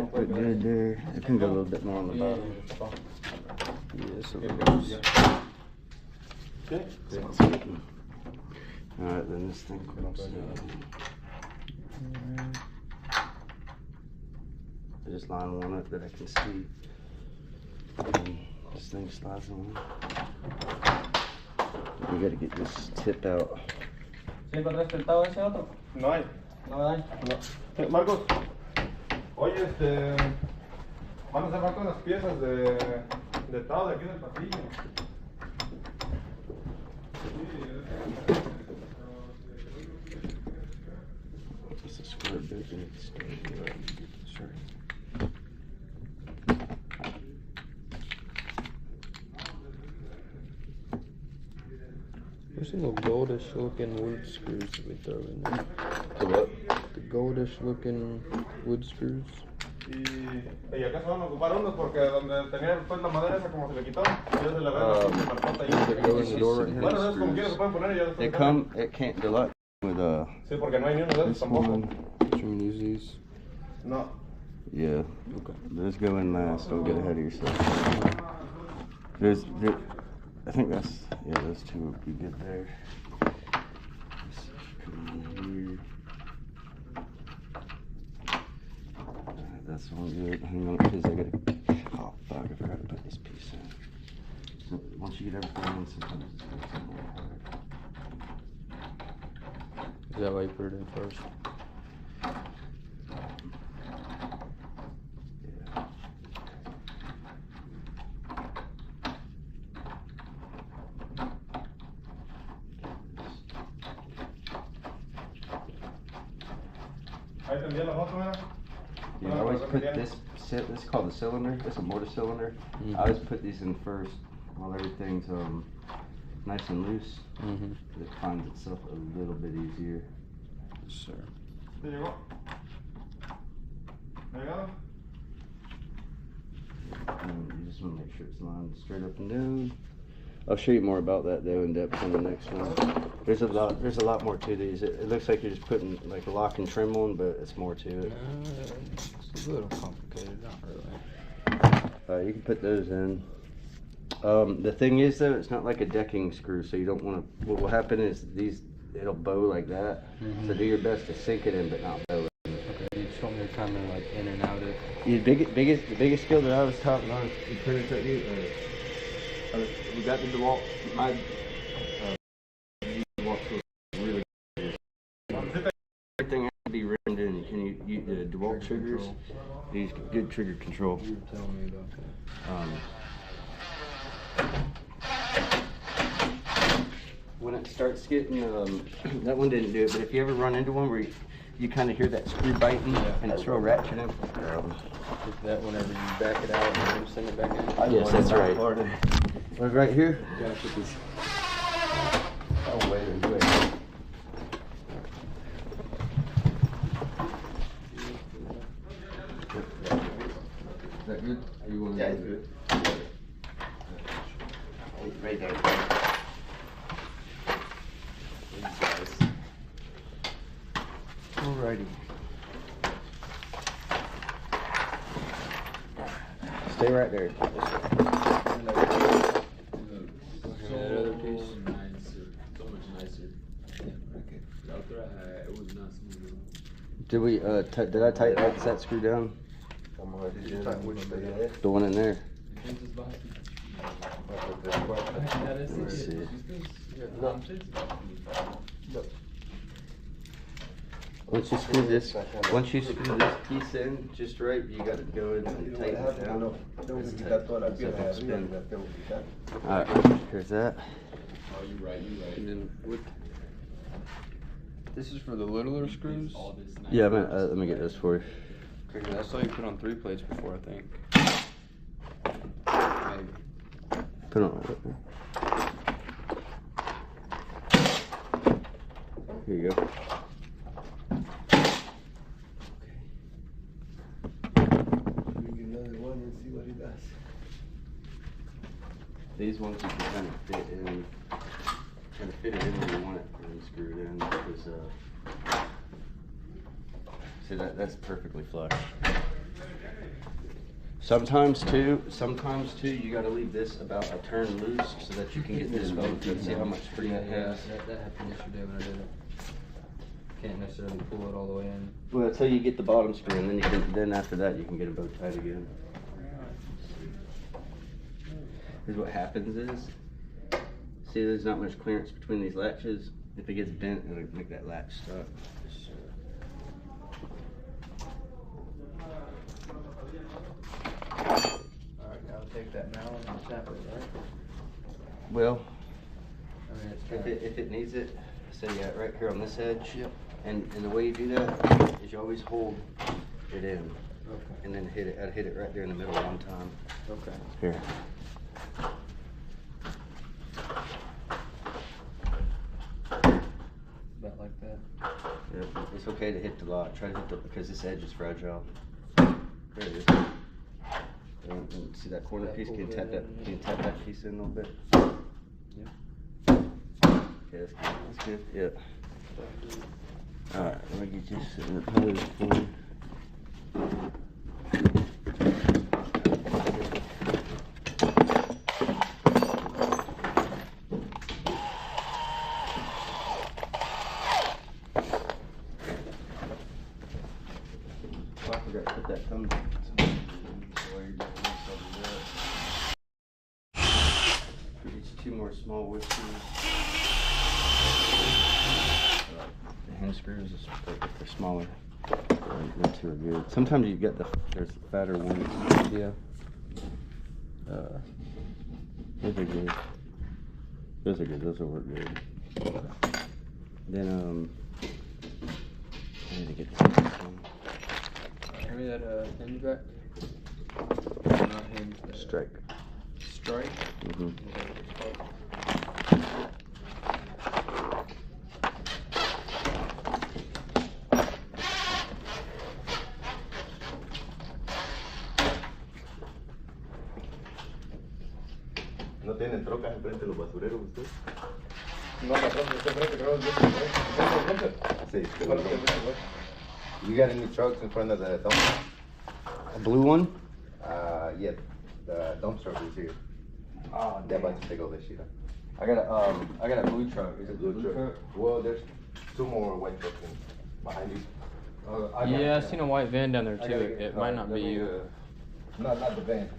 Put good there. It can go a little bit more on the bottom. Yes, a little loose. Okay. Alright, then this thing comes I just line one up that I can see. And this thing slides on. We gotta get this tip out. ¿Sí encontraste el tao ese otro? No hay. No hay. No. Marcos, oye, van a hacer falta unas piezas de tao de aquí del pasillo. It's a square bit. Sure. There's some little goldish looking wood screws that we throw in there. The what? The goldish looking wood screws. Y acá se van a ocupar unos porque donde tenía pues la madera esa como se le quitó, ya se le ve la marcota ahí. Go in the door right here. Bueno, es como quiera se pueden poner y ya después. They come, it can't, they're like with Sí, porque no hay ni uno de esos tampoco. Should we use these? No. Yeah. Okay. Let's go in last. Don't get ahead of yourself. I think those two would be good there. Come in here. That's one good. Hang on, because I gotta. Oh fuck! I forgot to put this piece in. So once you get everything in, sometimes it's gonna be hard. Is that why you put it in first? Ahí te envié la foto, mira. You always put this is called the cylinder. It's a mortar cylinder. I always put these in first. while everything's nice and loose, Mm-hmm. it finds itself a little bit easier. Sure. There you go. There you go. And you just want to make sure it's lined straight up and down. I'll show you more about that though in depth on the next one. There's a lot more to these. It looks like you're just putting like a lock and trim on, but it's more to it. It's a little complicated, not really. You can put those in. The thing is though, it's not like a decking screw, so you don't want to. What will happen is it'll bow like that. Mm-hmm. So do your best to sink it in, but not bow it. Okay, you just want me to kind of like in and out it. The biggest skill that I was taught on the printer technique. We got the DeWalt. My DeWalt tool is really good. Everything has to be rimmed in. Can you use the DeWalt triggers? These good trigger control. You were telling me about that. When it starts getting, that one didn't do it, but if you ever run into one where you kind of hear that screw biting and it's real ratcheting. Is that whenever you back it out and then send it back in? Yes, that's right. Look right here. Gotta put these. Oh, wait. Is that good? Or you want Yeah, it's good. Right there. Alrighty. Stay right there. So nicer, so much nicer. The other it was not smooth. Did we? Did I tighten that screw down? The one in there. Let's see. Once you screw this piece in just right, you got to go in and tighten it down. Alright, here's that. Oh, you're right. And then what? This is for the littler screws? All this nice. Yeah, let me get this for you. Okay, I saw you put on 3 plates before, I think. Maybe. Put it on right there. Here you go. These ones you can kind of fit it in where you want it and screw it in because see that's perfectly flush. Sometimes too you got to leave this about a turn loose so that you can get this bolted. See how much freedom it has. That happened yesterday when I did it. Can't necessarily pull it all the way in. Well, until you get the bottom screw, and then after that you can get them both tight again. Because what happens is, see, there's not much clearance between these latches. If it gets bent, it'll make that latch stuck. Alright, now I'll take that now and tap it, right? Well, I mean, it's if it needs it, say right here on this edge. Yep. And the way you do that is you always hold it in, Okay. and then hit it. I'd hit it right there in the middle one time. Okay. Here. About like that. Yeah, it's okay to hit the lock. Try to hit the because this edge is fragile. There it is. And see that corner piece? Can you tap that piece in a little bit? Yeah. Yeah, that's good. That's good. Yeah. Alright, let me get you sitting up here for you. Oh, I forgot to put that thumb down. So while you're doing this, I'll do that. Get you 2 more small whiskers. The hand screws, they're smaller. They're 2 are good. Sometimes you get there's fatter ones. Yeah. Those are good. Those are good. Those will work good. Then I need to get this one. Give me that hinge back. Not hinge. Strike. Strike? Mhm. ¿No tienen trocas enfrente de los basureros ustedes? No, la troca está enfrente, creo que Sí. es bueno, You got any trucks in front of the dumpster? A blue one? Yeah, the dumpster is here. Oh, They're about to take all this shit up. I got a blue truck. Is it the blue truck? Well, there's 2 more white trucks behind you. Yeah, I seen a white van down there too. It might not be you. Not the van.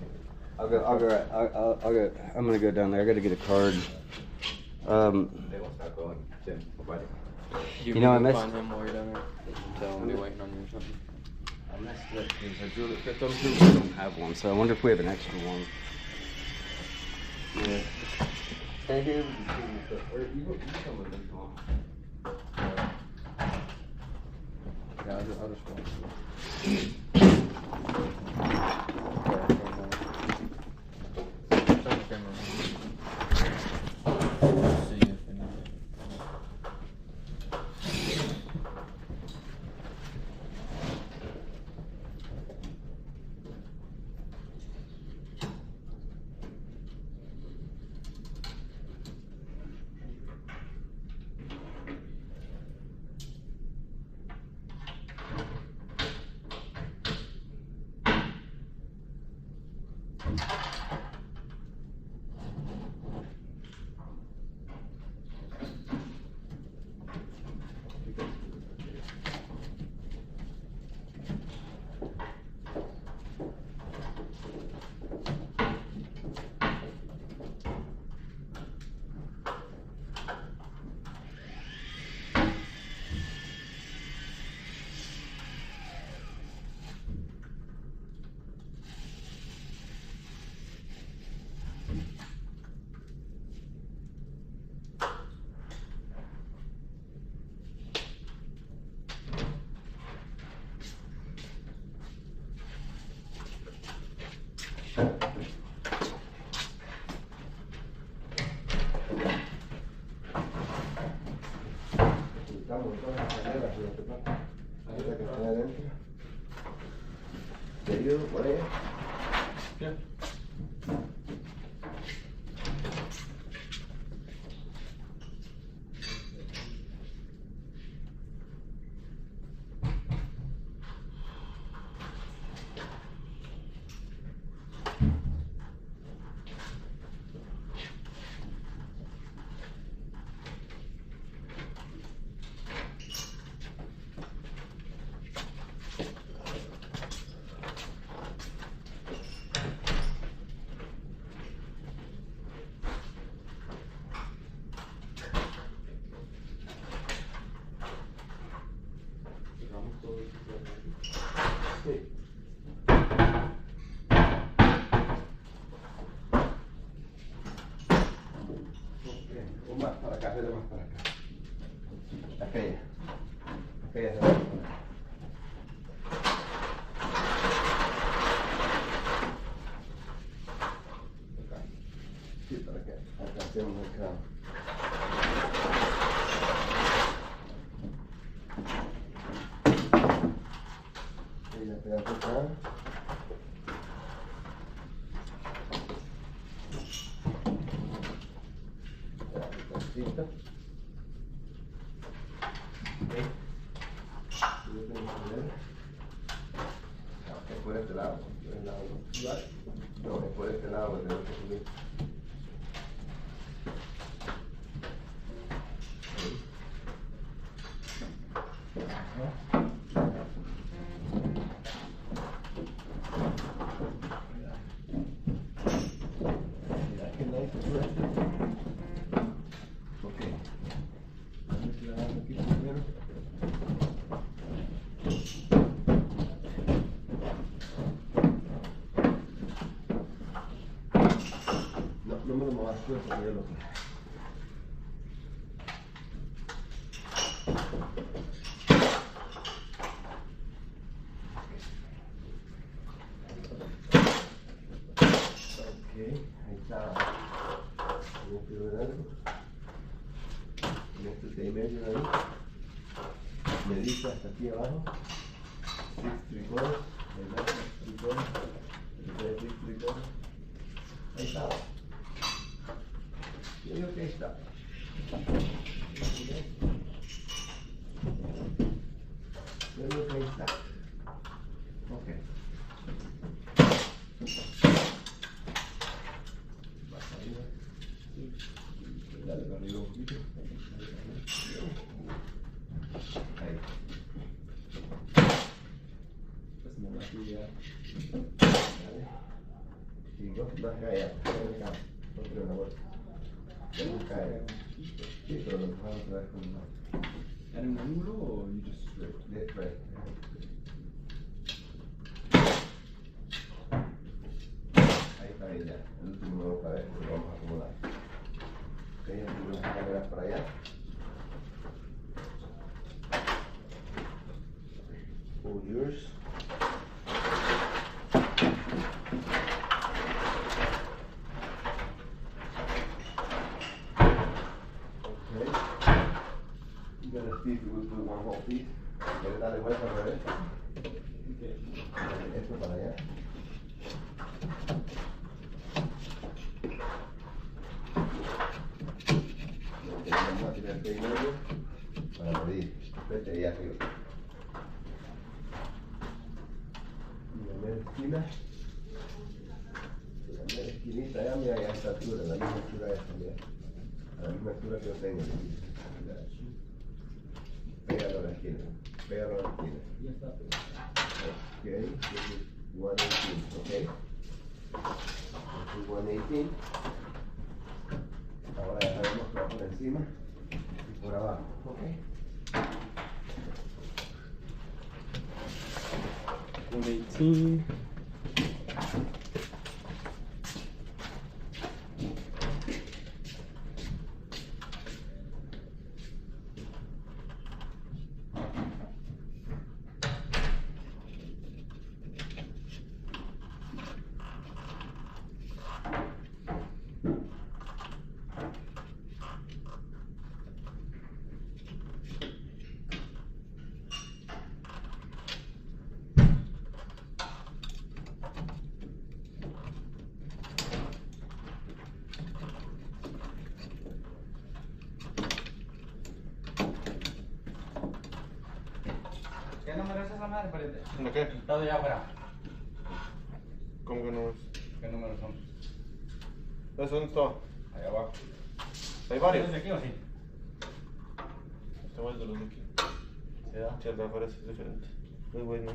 I'm gonna go down there. I gotta get a card. They won't start going. Then, nobody. You know, I can missed- find him while you're down there. Tell him to be waiting on you or something. I messed up because I drew the crypto tube. We don't have one, so I wonder if we have an extra one. Yeah. Stay here. Or you come with them, Tom. Yeah, I'll just go. ¿Serio? ¿What es? Yeah. Un más para acá, vete más para acá. Aquella. Aquella se va a poner. Acá. Sí, para acá. Acá hacemos acá. Y la pegamos acá. Cita. Es por este lado. No, es por este lado que tengo que subir. No me lo muevas tú, porque yo lo tengo. Ok, ahí está. dedito hasta aquí abajo. 6 3/4, ¿verdad? 3/4, 6 3/4. Ahí está. Yo digo que ahí está. Yo digo que ahí está. Ok. Más arriba. Dale para arriba un poquito. Ahí. Pues me va a tirar. Dale. Y no, más allá. No creo una vuelta. Ya no cae. Sí, pero lo vamos a ver con una. ¿En un ángulo o you just straight? Left, right. Ahí está bien ya. El último nuevo para ver, lo vamos a acomodar. Ok, aquí las cámaras para allá. All yours. Okay. You're gonna see if we put one whole piece. ¿Quieres darle vuelta al revés? Esto para allá. Vamos a tirar el medio para medir. Vete ahí arriba. Y la mera esquina. La mera esquinita allá, mira, ya a esta altura, la misma altura de esta, mira. A la misma altura que yo tengo. Pégalo a la esquina. Pégalo a la esquina. Ya está. Ok, this is 118, ok. This is 118. Ahora ya sabemos que va por encima y por abajo, ok. 118. ¿Qué número es esa madre, pariente? ¿De qué? Está de allá afuera. ¿Cómo que no es? ¿Qué números son? ¿Eso dónde está? Allá abajo. Hay varios. ¿Es de aquí o sí? Este güey es de los de aquí. ¿Sí da? Sí, el de afuera es diferente. Es güey, no.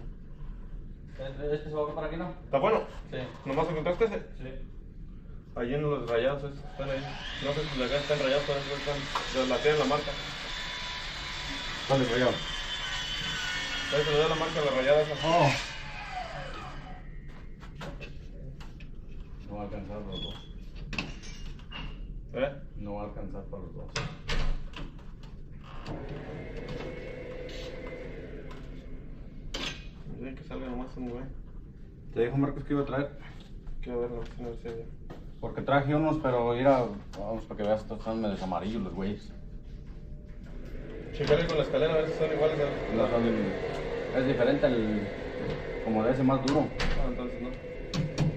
¿Este se va a para aquí, no? ¿Está bueno? Sí. ¿Nomás encontraste ese? Sí. Allí en los rayados esos están ahí. No sé si de acá están rayados, pero están. La tienen la marca. ¿Cuál es rayado? Ahí se le da la marca a la rayada esa. Oh. No va a alcanzar los dos. ¿Eh? No va a alcanzar para los dos. Dile que salga nomás un güey. Te dijo Marcos que iba a traer. Quiero verlo, no sé ya. Porque traje unos, pero vamos para que veas, estos están medio amarillos los güeyes. Checarle con la escalera a ver si son iguales. No son, es diferente el, como de ese más duro. Ah, entonces no.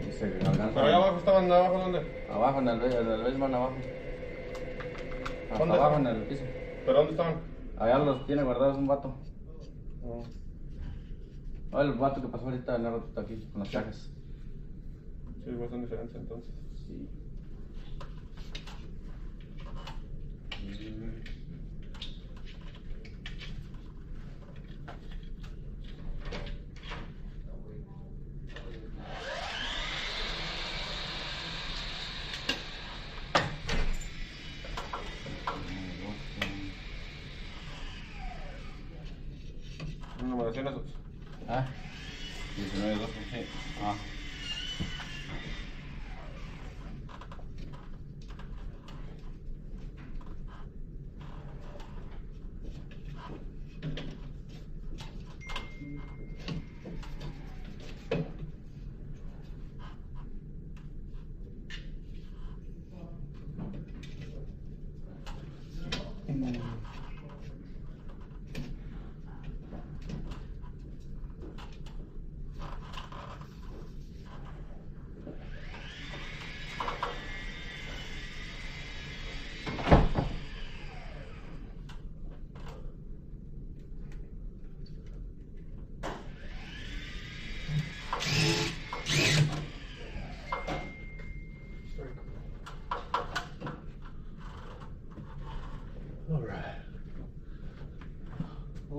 Y se alcanza. Pero allá abajo estaban, ¿abajo dónde? Abajo, en el basement abajo. Hasta ¿Dónde? abajo en el piso. ¿Pero dónde estaban? Allá los tiene guardados un vato. No. Ah, el vato que pasó ahorita en el rato está aquí, con las cajas. Sí, igual son diferentes entonces. Sí. ¿Qué numeración esos? Ah, 19, 12, sí. Ah.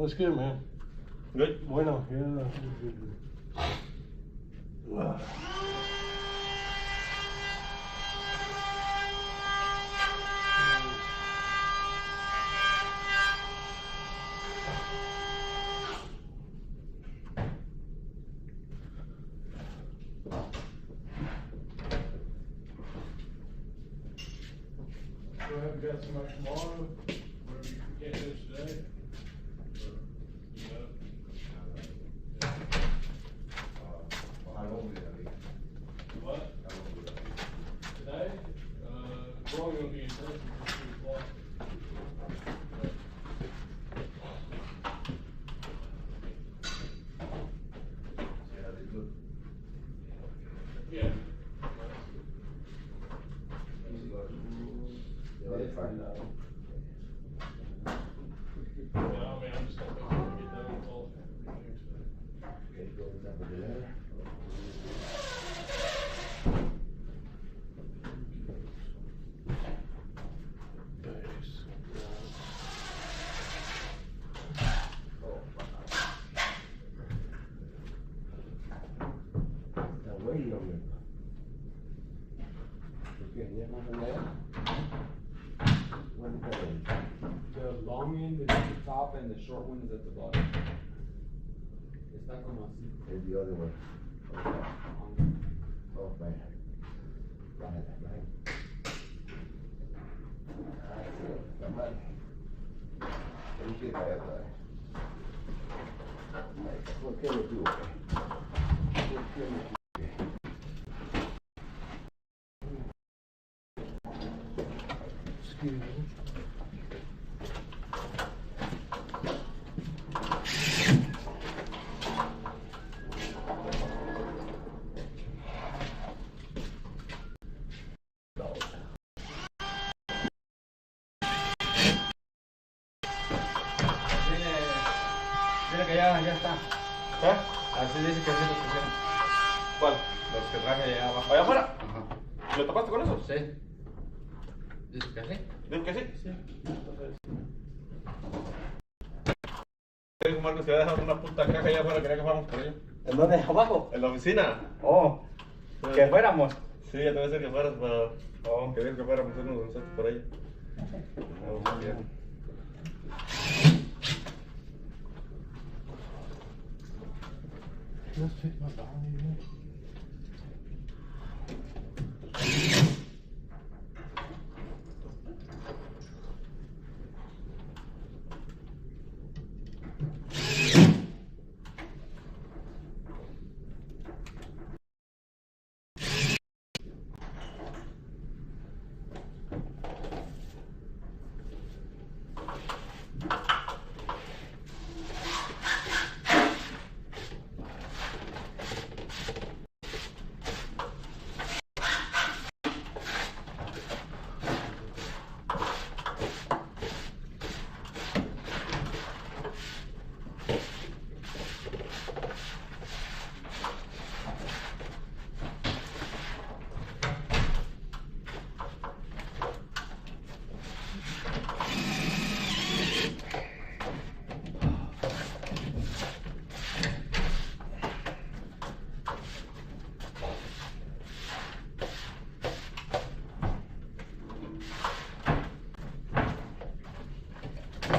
Looks good, man. Good? Bueno, yeah. So have you got somebody tomorrow, whatever you can't do today? What? Today? We're only gonna be in person for 2 o'clock. Yeah. Yeah, I mean, I'm just gonna make sure we get that on call. The long end is at the top and the short one is at the bottom. Está como así. It's the other one. Oh, man. Right. What can we do? Excuse me. Mira que ya está. ¿Eh? Así dice que así lo pusieron. ¿Cuál? Los que traje allá abajo. ¿Allá afuera? Ajá. ¿Lo tapaste con eso? Sí. Dice que sí. ¿Digo que sí? Sí. Dijo Marcos que había dejado una puta caja allá afuera, quería que fuéramos por ella. ¿En dónde? ¿Abajo? En la oficina. Oh, que fuéramos. Sí, ya te voy a decir que fueras para... Oh, quería que fuéramos unos de nosotros por ella. Muy bien. Let's take my body.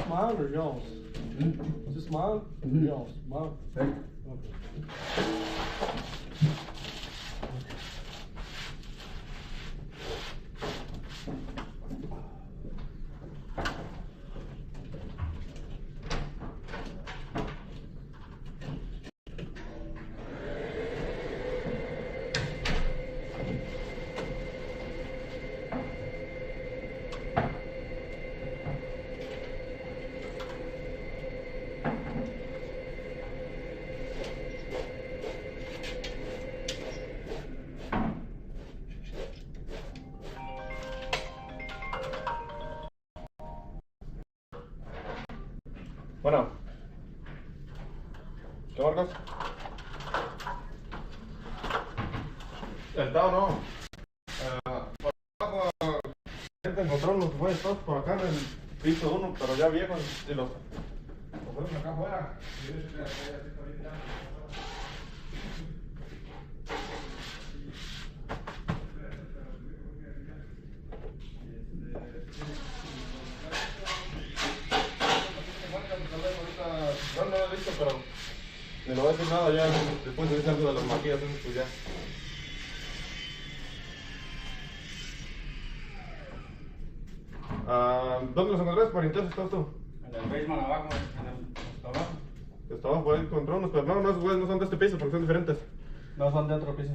Mine or y'all's? Is this mine? Y'all's? Mine? Okay. Bueno. ¿Qué Marcos? El Tao no. Por abajo, gente encontró los buenos todos por acá en el piso 1, pero ya viejos y los ponemos acá afuera. No, no, listo, pero ni lo voy a decir nada ya. Después de algo de las maquillas, pues ya. ¿Dónde los encontrás? ¿Por interés estás tú? En el basement abajo, hasta abajo. Estaba por ahí contra unos, pero no, esos güeyes no son de este piso porque son diferentes. No, son de otro piso.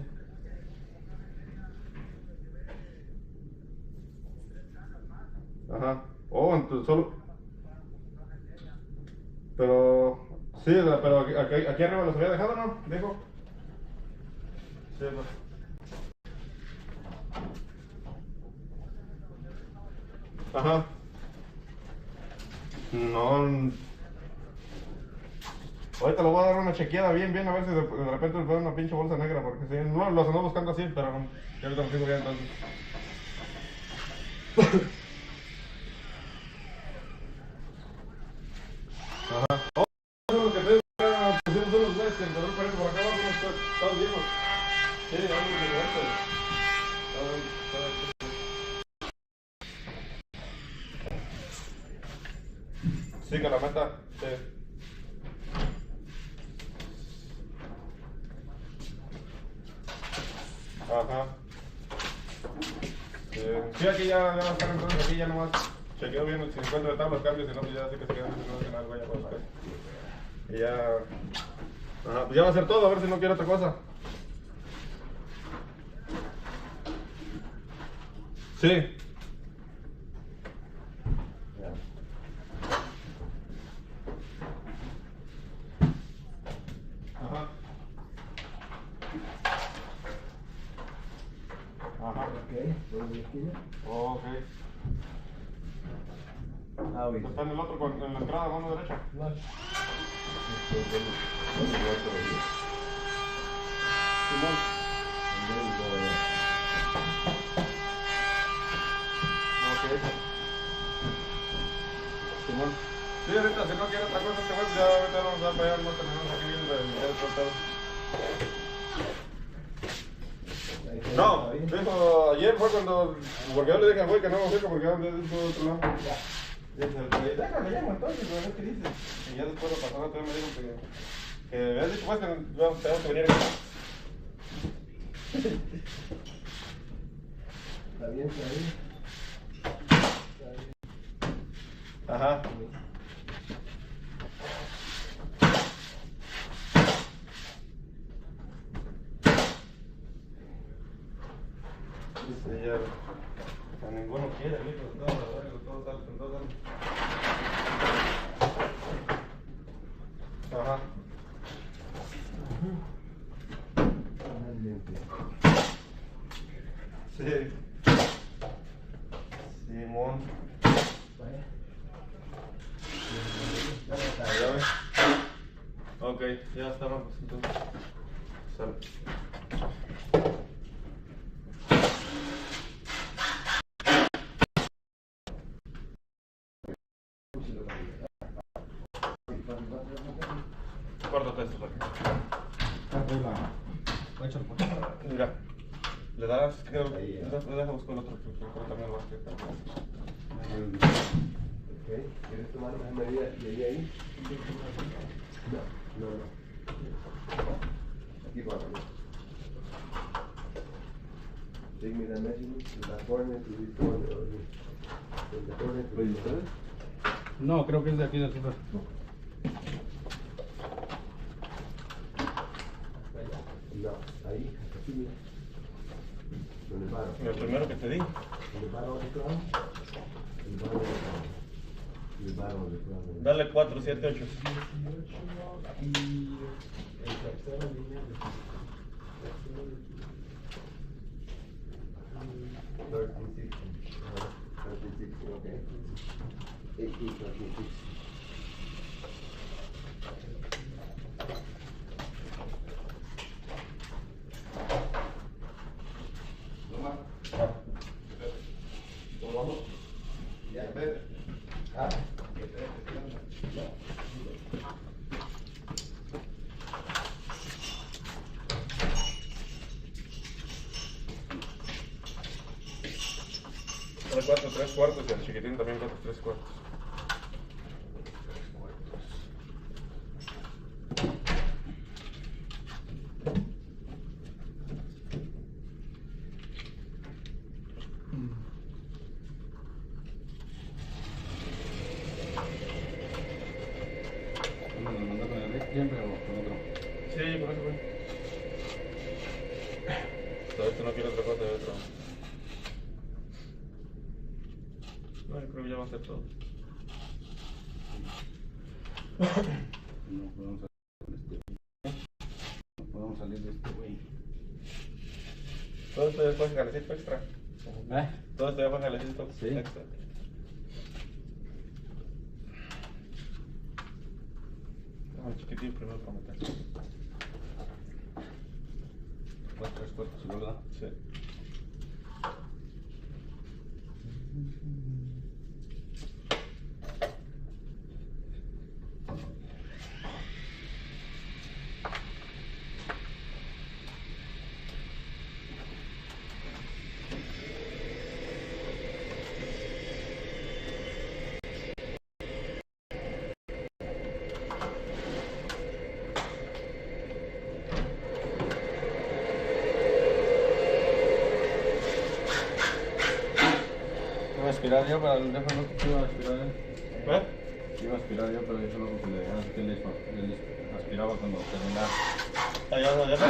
Ajá. Oh, entonces solo. Pero. Sí, pero aquí arriba los había dejado, ¿no? Dijo. Sí, pues. Ajá. No. Ahorita le voy a dar una chequeada bien, a ver si de repente les veo una pinche bolsa negra, porque si no, los ando buscando así, pero ya ahorita lo sigo bien entonces. Ajá. Oh, son los que te pusimos unos güeyes que el dolor parece por acá abajo, todos viejos. Sí, algo diferente. Sí, que la meta, sí. Ajá. Sí, aquí ya están entonces, aquí ya nomás chequeo bien si encuentro de tablas cambios, si no, pues ya sé que se quedan, si no hacen algo ya para buscar. Y ya. Ajá, pues ya va a ser todo, a ver si no quiere otra cosa. Sí. Ajá. Ajá. Ok. Está en el otro, en la entrada, mano derecha. Simón. Ok. Simón. Sí, ahorita si no quiere otra cosa este güey, ya ahorita vamos a dar para allá, no terminamos aquí viendo el tratado. No, dijo ayer fue cuando, porque yo le dije a güey que no me porque ando de otro lado. Dice, déjame llamo entonces, a ver qué dice. Y ya después lo pasó, entonces me dijo que me habías dicho pues que tenemos que venir acá. Está bien, está bien. Ajá. Dice ya, a ninguno quiere, mijo, todos salen. Ajá. Sí. Simón. Ya ves. Ok, ya estamos entonces. Sale. Córtate esto para acá. Mira, le das, creo, le dejas buscar el otro, porque también lo vas a quitar. Ok, ¿quieres tomar una medida de ahí? No. Aquí va. Take me the measurement to that corner to this corner. From the corner to this corner. No, creo que es de aquí de arriba. No, ahí, aquí mira. ¿Dónde paro? El primero que te di. ¿Dónde paro de este lado? El paro de este lado. El paro de este lado. Dale 4, 7, 8. Y el tercero línea de 13, 16, okay. 18, 13, 16. ¿Ya? ¿Ah? Trae 4 3/4 y el chiquitín también 4 3/4. ¿Lo mandó con el Rick siempre o con otro? Sí, por eso fue. Todo esto no quiere otra cosa de otro. No, yo creo que ya va a ser todo. No podemos salir de este güey. Todo esto ya fue jalecito extra. Todo esto ya fue jalecito Sí. extra. Ah, chiquitín primero para meter. 4 3/4, ¿verdad? Sí. Iba a aspirar yo, pero el teléfono que iba a aspirar él. ¿Eh? Iba a aspirar yo, pero yo solo que le dejaba que él aspiraba cuando terminara. ¿Allá está?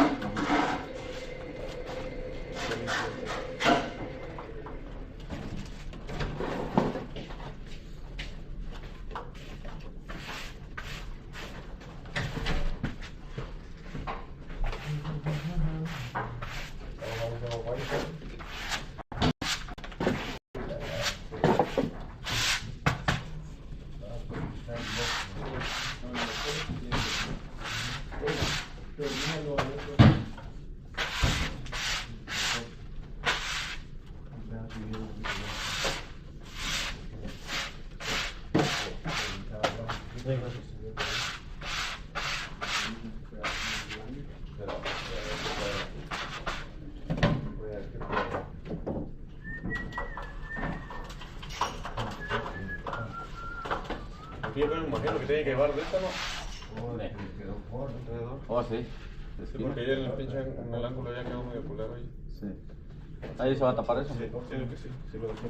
Yo me imagino que tiene que llevar de esta, ¿no? Oh, sí. Sí, porque ya el pinche en el ángulo ya quedó medio culero ahí. Sí. Ahí se va a tapar eso. Sí, siento que sí, sí lo dejé.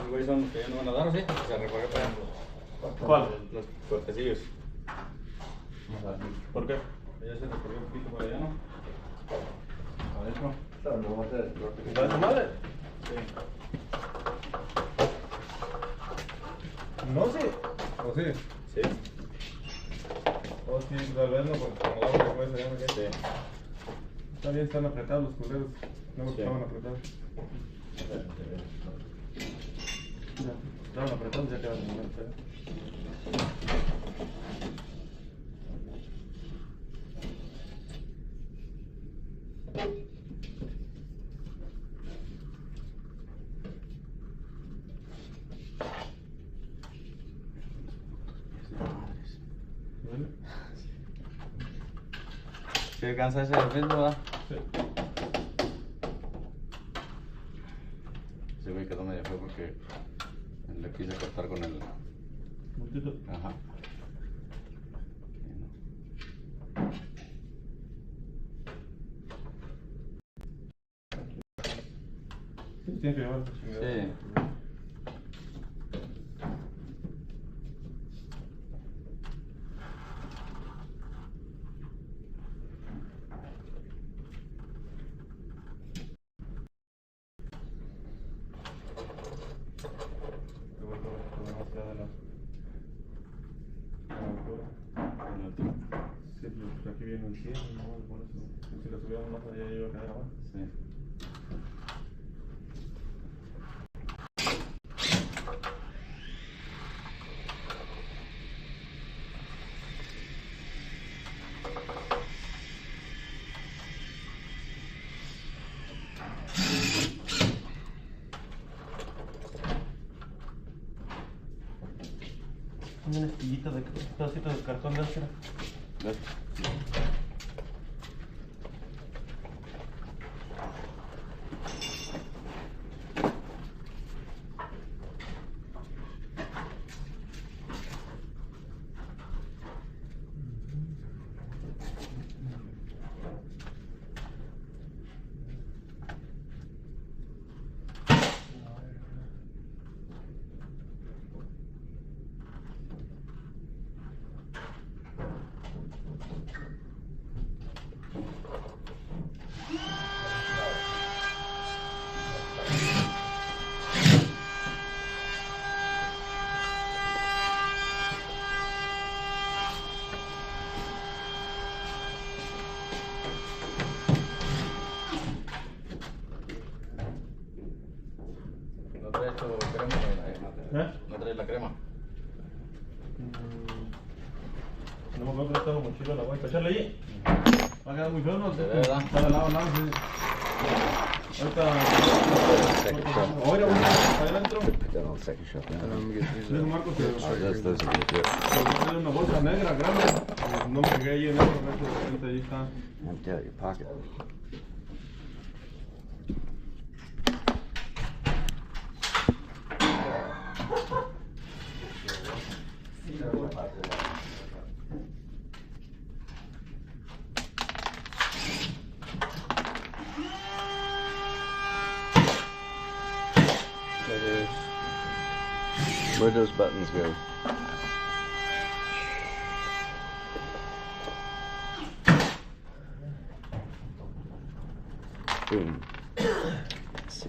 Los güeyes son los que ya no van a dar, ¿sí? Se recoge para ¿Cuál? los cortecillos. ¿Por qué? Ya se recorrió un poquito por allá, ¿no? Adentro. Claro, no va a ser. ¿Va de tu madre? Sí. No, sí. ¿O sí? Sí. O sí, tal vez no, porque con la agua que puede salir aquí. Sí. Está bien, están apretados los culeros. No Sí. estaban apretados. Ya, estaban apretados, ya quedan en el pedo. ¿Sí alcanza ese ritmo, verdad? Sí. Ese güey quedó medio feo porque le quise cortar con el... Montito. Ajá. Sí, tiene que llevar. Sí. Sí, pero aquí viene el 100, no, por eso. Si lo subieron más allá iba a quedar abajo. Sí. una estillita de pedacito de cartón de ácera. ¿No traes la crema? No me acuerdo que estaba mochila, la voy a echarle allí. Va a quedar muy feo, ¿no? ¿Verdad? Está de lado, lado, sí. Ahorita, adentro. Put that on the second shelf. And I'm gonna get these Dice Marcos que Those are good. hay una bolsa negra grande. No me fijé ahí en eso, porque ahí está. Empty out your pocket. Where'd those buttons go? Boom. Let's see.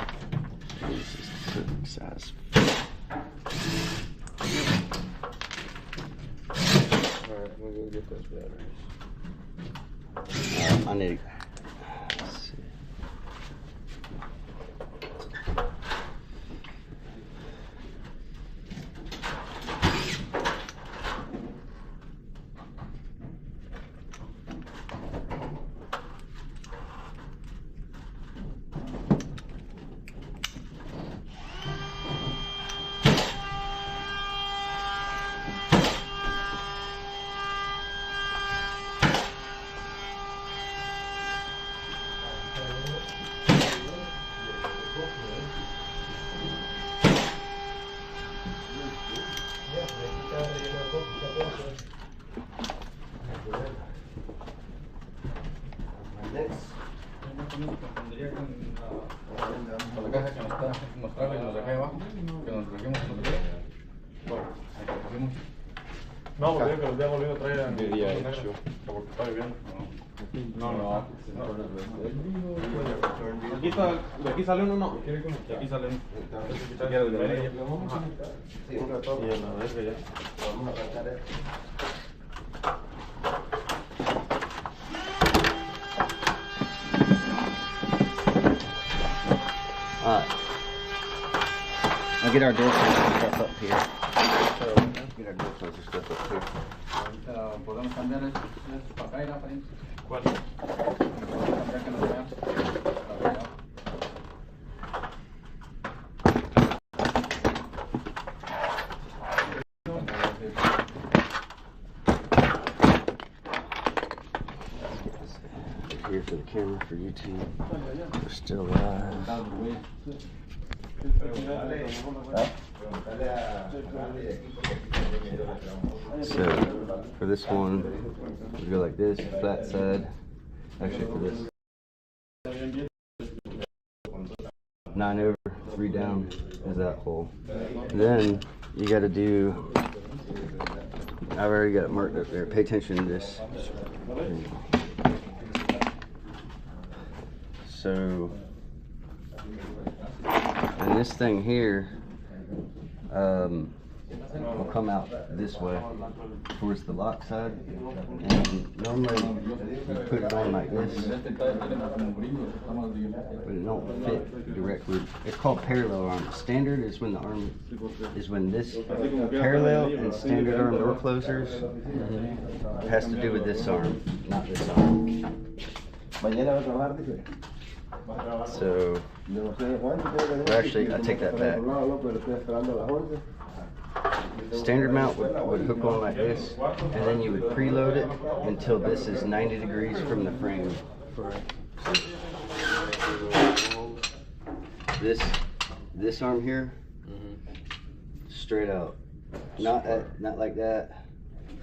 This is the perfect size. Alright, I'm gonna go get those batteries. I need. Let's see. Con la caja que nos trajo y nos dejé abajo, que nos trajimos el otro día. Bueno, ahí que pusimos. No, porque digo que los días volviendo a traer. Diría hecho. Porque está viviendo. No. Aquí está, de aquí sale uno, no. De aquí sale uno. Si quieres, de medio. Sí, un ratón. Y en la verga ya. Vamos a arrancar esto. I'll get our door closer stuff up here. Get our door closer stuff up here. Ahorita podemos cambiar estos para acá y para ahí. ¿Cuál? Podemos cambiar que nos veamos. Para allá. Here for the camera for YouTube. We're still live. So for this one, we go like this, flat side. Actually, for this, 9 over, 3 down is that hole. Then you got to do. I've already got it marked up there. Pay attention to this. So, and this thing here will come out this way towards the lock side, and normally you put it on like this, but it don't fit directly. It's called parallel arm. Standard is when the arm is when this parallel and standard arm door closers has to do with this arm, not this arm. So, well, actually, I take that back. standard mount would hook on like this, and then you would preload it until this is 90 degrees from the frame. This arm here, straight out, not like that,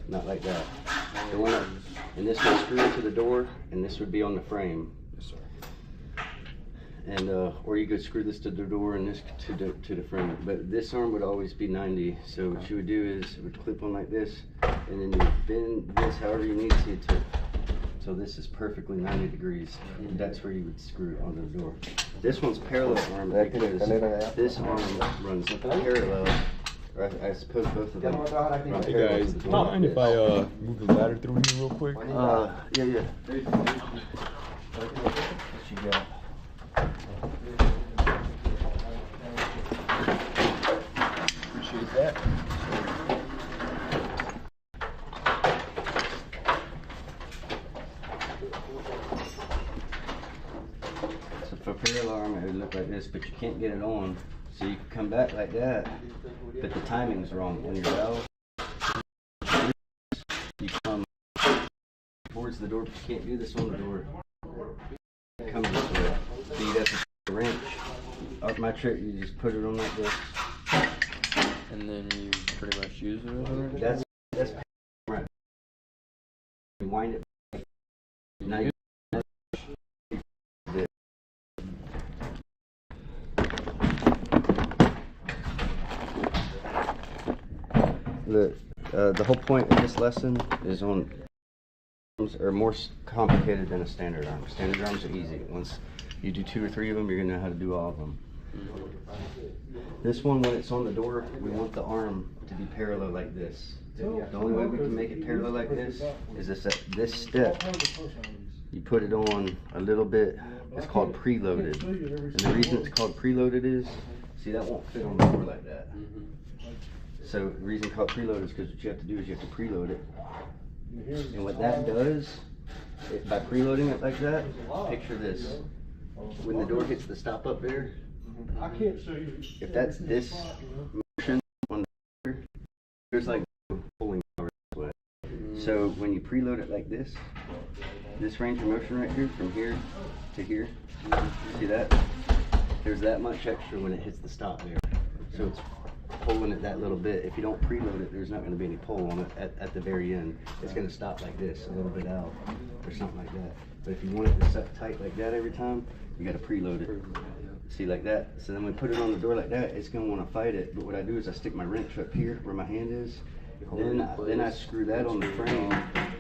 not like that. The one up, and this would screw into the door, and this would be on the frame. And or you could screw this to the door and this to the frame. But this arm would always be 90. So what you would do is it would clip on like this, and then you would bend this however you need to so this is perfectly 90 degrees. And that's where you would screw it onto the door. This one's parallel arm because this arm runs parallel. Or I suppose both of them run parallel. Hey guys, do you mind if I move the ladder through here real quick? Yeah. What you got? Appreciate that. So for parallel arm, it would look like this, but you can't get it on. So you can come back like that, but the timing's wrong on your valve. You come towards the door, but you can't do this on the door. Come this way. So you'd have to put a wrench. My trick, you just put it on like this. And then you pretty much use it as a wrench? That's right. You wind it. Now you the whole point of this lesson is on arms are more complicated than a standard arm. Standard arms are easy. Once you do 2 or 3 of them, you're gonna know how to do all of them. This one, when it's on the door, we want the arm to be parallel like this. The only way we can make it parallel like this is this step. You put it on a little bit. It's called preloaded. And the reason it's called preloaded is, see, that won't fit on the door like that. So the reason it's called preloaded is because what you have to do is you have to preload it. And what that does, by preloading it like that, picture this. When the door hits the stop up there, if that's this motion on the door, there's like no pulling power this way. So when you preload it like this range of motion right here, from here to here, see that? There's that much extra when it hits the stop there. So it's pulling it that little bit. If you don't preload it, there's not going to be any pull on it at the very end. It's going to stop like this, a little bit out, or something like that. But if you want it to set tight like that every time, you got to preload it. See, like that. So then when we put it on the door like that, it's going to want to fight it. But what I do is I stick my wrench up here where my hand is. Then I screw that on the frame.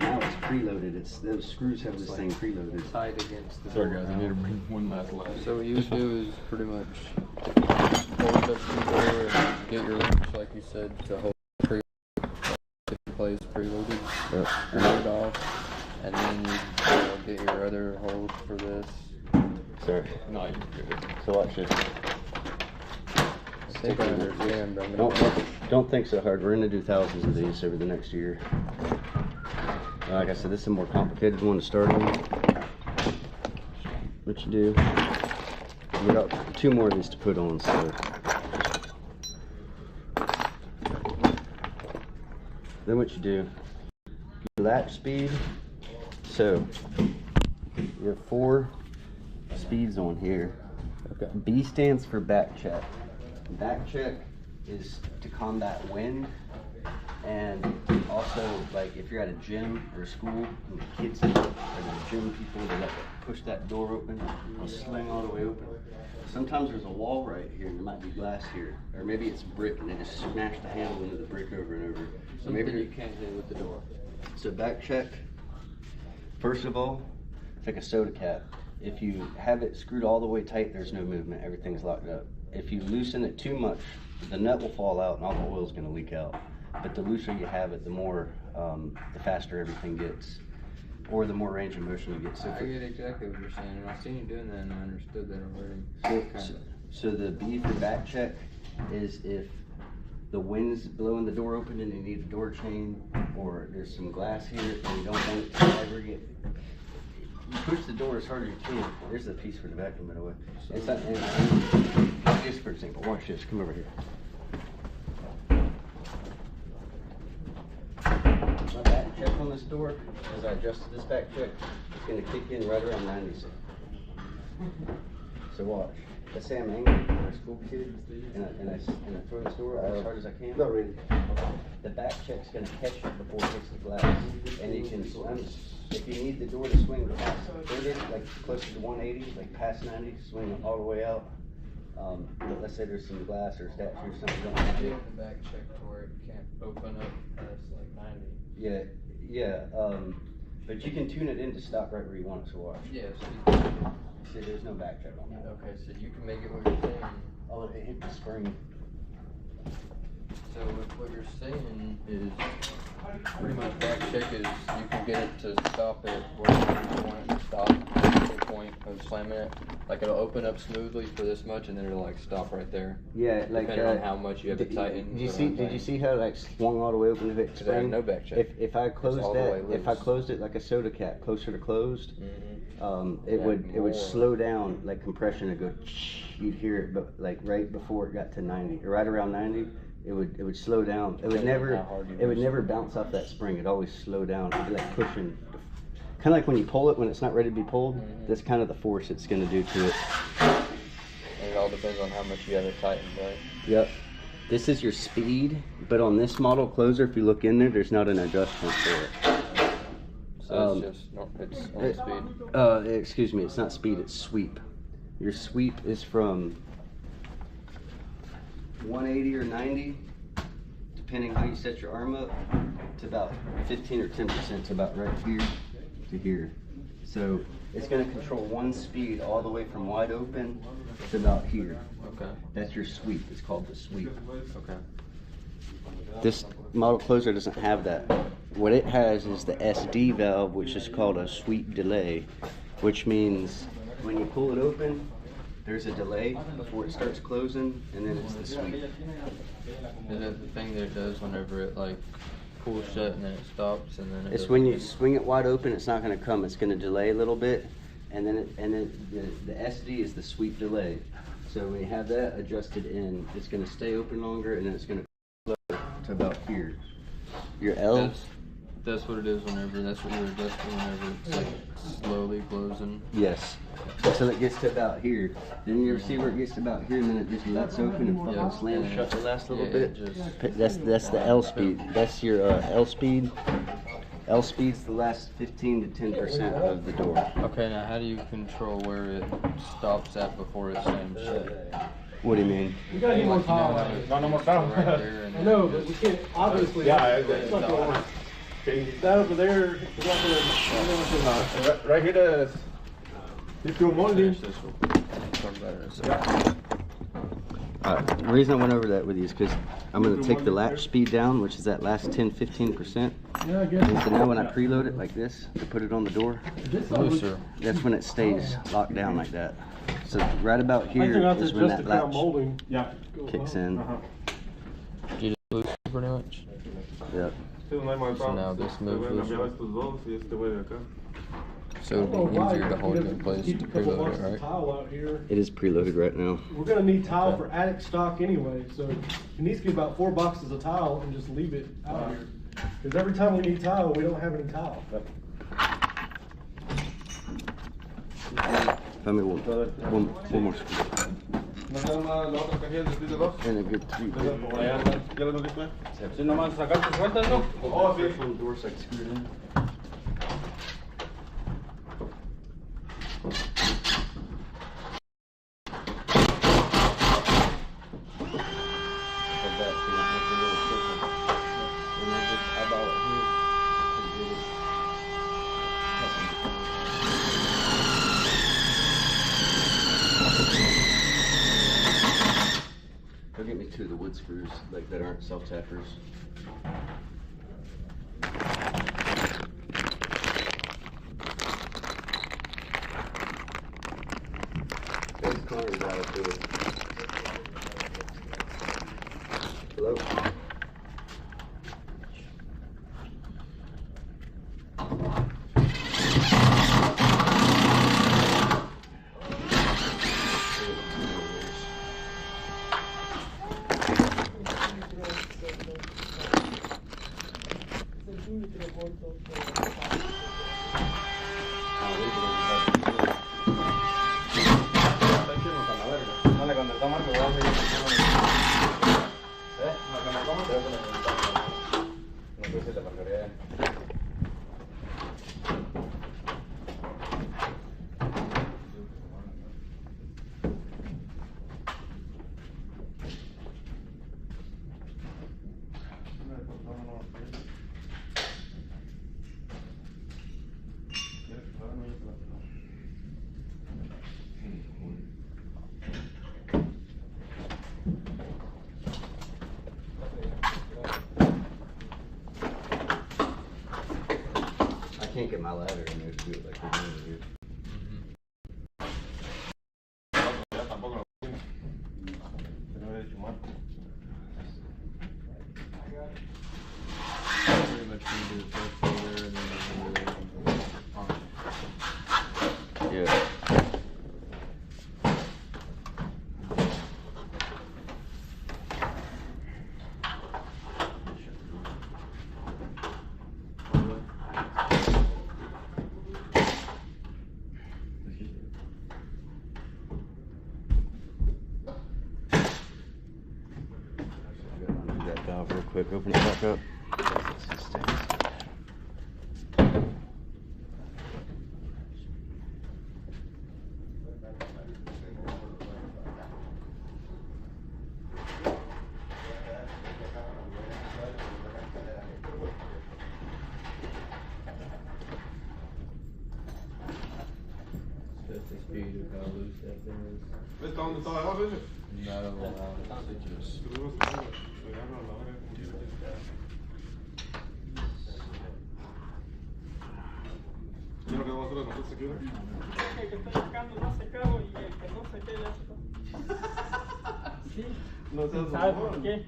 Now it's preloaded. Those screws have this thing preloaded. Tied against the Sorry guys, I need to bring one last ladder. So what you would do is pretty much hold up the door and get your wrench, like you said, to hold it in place, preloaded, turn it off, and then you get your other hold for this. Sorry. No, you're good. So watch this. I think I understand, but I'm Don't think so hard. We're going to do thousands of these over the next year. Like I said, this is a more complicated one to start on. What you do, we got 2 more of these to put on, so. Then what you do, your latch speed. So, you have 4 speeds on here. Okay. B stands for back check. Back check is to combat wind, and also like if you're at a gym or a school and the kids or the gym people, they like push that door open, it'll sling all the way open. Sometimes there's a wall right here and there might be glass here, or maybe it's brick and they just smash the handle into the brick over and over. So maybe you can't hit with the door. So back check, first of all, it's like a soda cap. If you have it screwed all the way tight, there's no movement, everything's locked up. If you loosen it too much, the nut will fall out and all the oil is going to leak out. But the looser you have it, the more, the faster everything gets, or the more range of motion you get. So I get exactly what you're saying, and I've seen you doing that, and I understood that already. So the B for back check is if the wind's blowing the door open and you need a door chain, or there's some glass here and you don't want it to ever get. You push the door as hard as you can. There's the piece for the vacuum, by the way. It's not, and just for example, watch this. Come over here. this door, as I adjusted this back check, it's gonna kick in right around 96. So watch. Let's say I'm angry for a school kid, and I throw this door out as hard as I can. Not really. The back check's gonna catch it before it hits the glass, and you can swing. If you need the door to swing past further, like closer to 180, like past 90, swing all the way out. But let's say there's some glass or statue or something. You don't want to do. The back check to where it can't open up past like 90. Yeah. But you can tune it in to stop right where you want it to watch. Yeah, See, there's no back check on that. okay, so you can make it what you're saying. Oh, it hit the spring. So what you're saying is pretty much back check is you can get it to stop at wherever you want it to stop at the point of slamming it. Like it'll open up smoothly for this much and then it'll like stop right there. Yeah, like depending on how much you have to tighten. Did you see how it like swung all the way open to hit the spring? No back check. If I closed all the way that, if I loose. closed it like a soda cap, closer to closed, it Yeah, would more. slow down, like compression would go. You'd hear it, but like right before it got to 90 or right around 90. It would slow down. It would Depending on how hard you never loosen. never bounce off that spring. It'd always slow down. It'd be like pushing. Kind of like when you pull it when it's not ready to be pulled. That's kind of the force it's going to do to it. And it all depends on how much you have it tightened, right? Yep. This is your speed, but on this model closer, if you look in there, there's not an adjustment for it. So it's on speed. Excuse me, it's not speed, it's sweep. Your sweep is from 180 or 90, depending how you set your arm up, to about 15 or 10%, to about right here to here. So it's going to control one speed all the way from wide open to about here. Okay. That's your sweep. It's called the sweep. Okay. This model closer doesn't have that. What it has is the SD valve, which is called a sweep delay, which means when you pull it open, there's a delay before it starts closing, and then it's the sweep. Is that the thing that it does whenever it like pulls shut and then it stops and then it It's goes when you again? swing it wide open, it's not going to come. It's going to delay a little bit, and then the SD is the sweep delay. So when you have that adjusted in, it's going to stay open longer, and then it's going to close to about here. Your L. That's what it is whenever, that's what you're adjusting whenever it's like slowly closing. Yes. Until it gets to about here. Then you ever see where it gets to about here and then it just lets open and fucking Yeah. slams shut the last little Yeah, bit? it just- That's the L speed. That's your L speed. L speed's the last 15 to 10% of the door. Okay, now how do you control where it stops at before it slams shut? What do you mean? We gotta need more Like, you know power. how it No, no more goes power. right there and I then know, it but we just- can't, obviously, Yeah, it's not gonna work. That over there, is not gonna, Right here, there's two molding. finish this real quick. Talk about it in a second. The reason I went over that with you is because I'm going to take the latch speed down, which is that last 10-15%. yeah, I And guess. so now when I preload it like this to put it on the door, Looser. that's when it stays locked down like that. So right about I think here that's is when just that the crown latch molding. Yeah. kicks in. You just lose it pretty much. Yep. Sí, no hay más So now this Te move voy a was- cambiar estos dos y este güey de acá. So it'd be easier to hold it in place to preload it, right? Tile out here. It is preloaded right now. We're gonna need tile for attic stock anyway, so it needs to get about 4 boxes of tile and just leave it out here. Cause every time we need tile, we don't have any tile. Let me one more screw. ¿No está la otra cajilla de split de dos? And a good 3. ¿Ya lo notaste? Si nomás sacaste sueltas, ¿no? Oh, sí. One door's like screwed in. Go get me 2 of the wood screws, like that aren't self-tappers. Those corners out of it. Hello? centímetros cortos. Dale, cuando está Marco, voy a seguir. No sé si te marcaría. I can't get my ladder in there to do it like we're doing here. Ya tampoco lo se lo hubiera hecho mal. Pretty much gonna do the first layer and then Yeah. Undo that valve real quick, open it back up. that's the speed of how loose that thing is. ¿Ves dónde estaba abajo ese? Not allowed to just. ¿Y lo que vamos a hacer es nosotros aquí? El que estoy sacando no ha secado y el que no seque ya secó. Sí. No seas ¿Sabes mamón. por qué?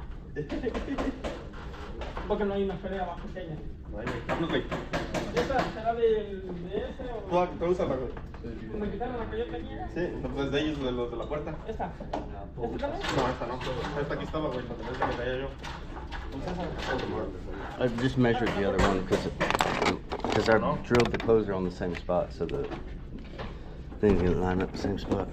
Porque no hay una pelea más pequeña. ¿Esta será de ese o...? ¿Tú usas la ¿Me quitaron la que yo tenía? Sí, pues de ellos, de los de la puerta. ¿Esta? ¿Esta también? No, esta no. Esta aquí estaba, güey, cuando me traía yo. I just measured the other one because I drilled the closer on the same spot, so the thing's gonna line up the same spot.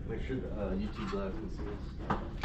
Make sure the YouTube live can see this.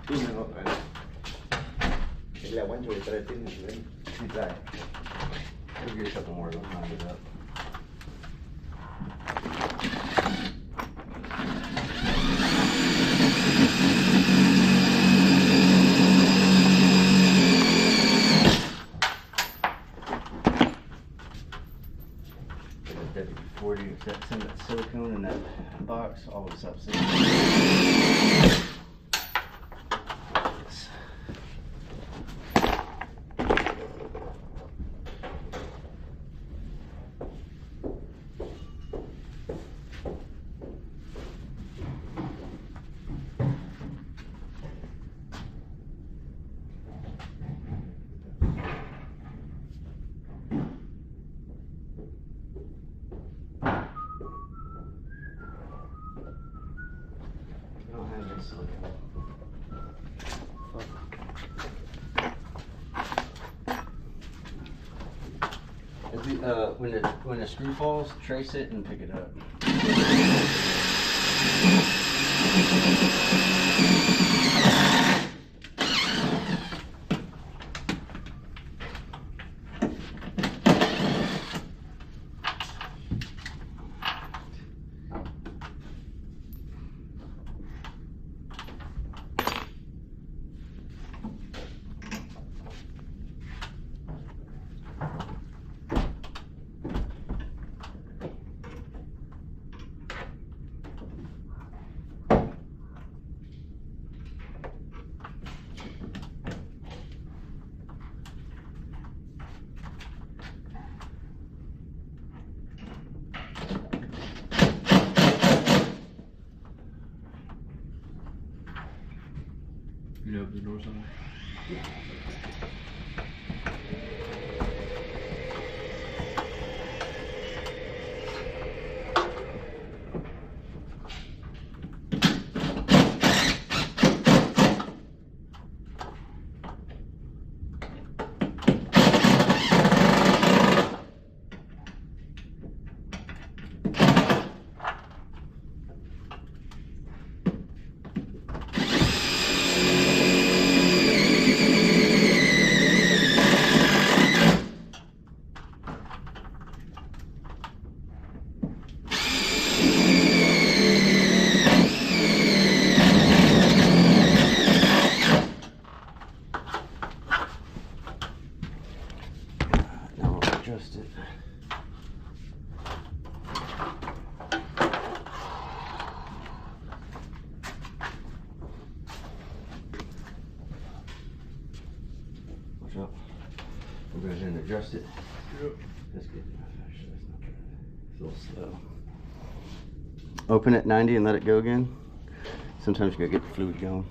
Tiene otra. Le aguanto que trae tiene, ¿ven? Sí, trae. We'll get a couple more of them lined up. That 40, send that silicone in that box, all the stuff. When the screw falls, trace it and pick it up. the door something? Now we'll adjust it. Watch out. We'll go ahead and adjust it. That's good. It's a little slow. Open at 90 and let it go again. Sometimes you gotta get the fluid going.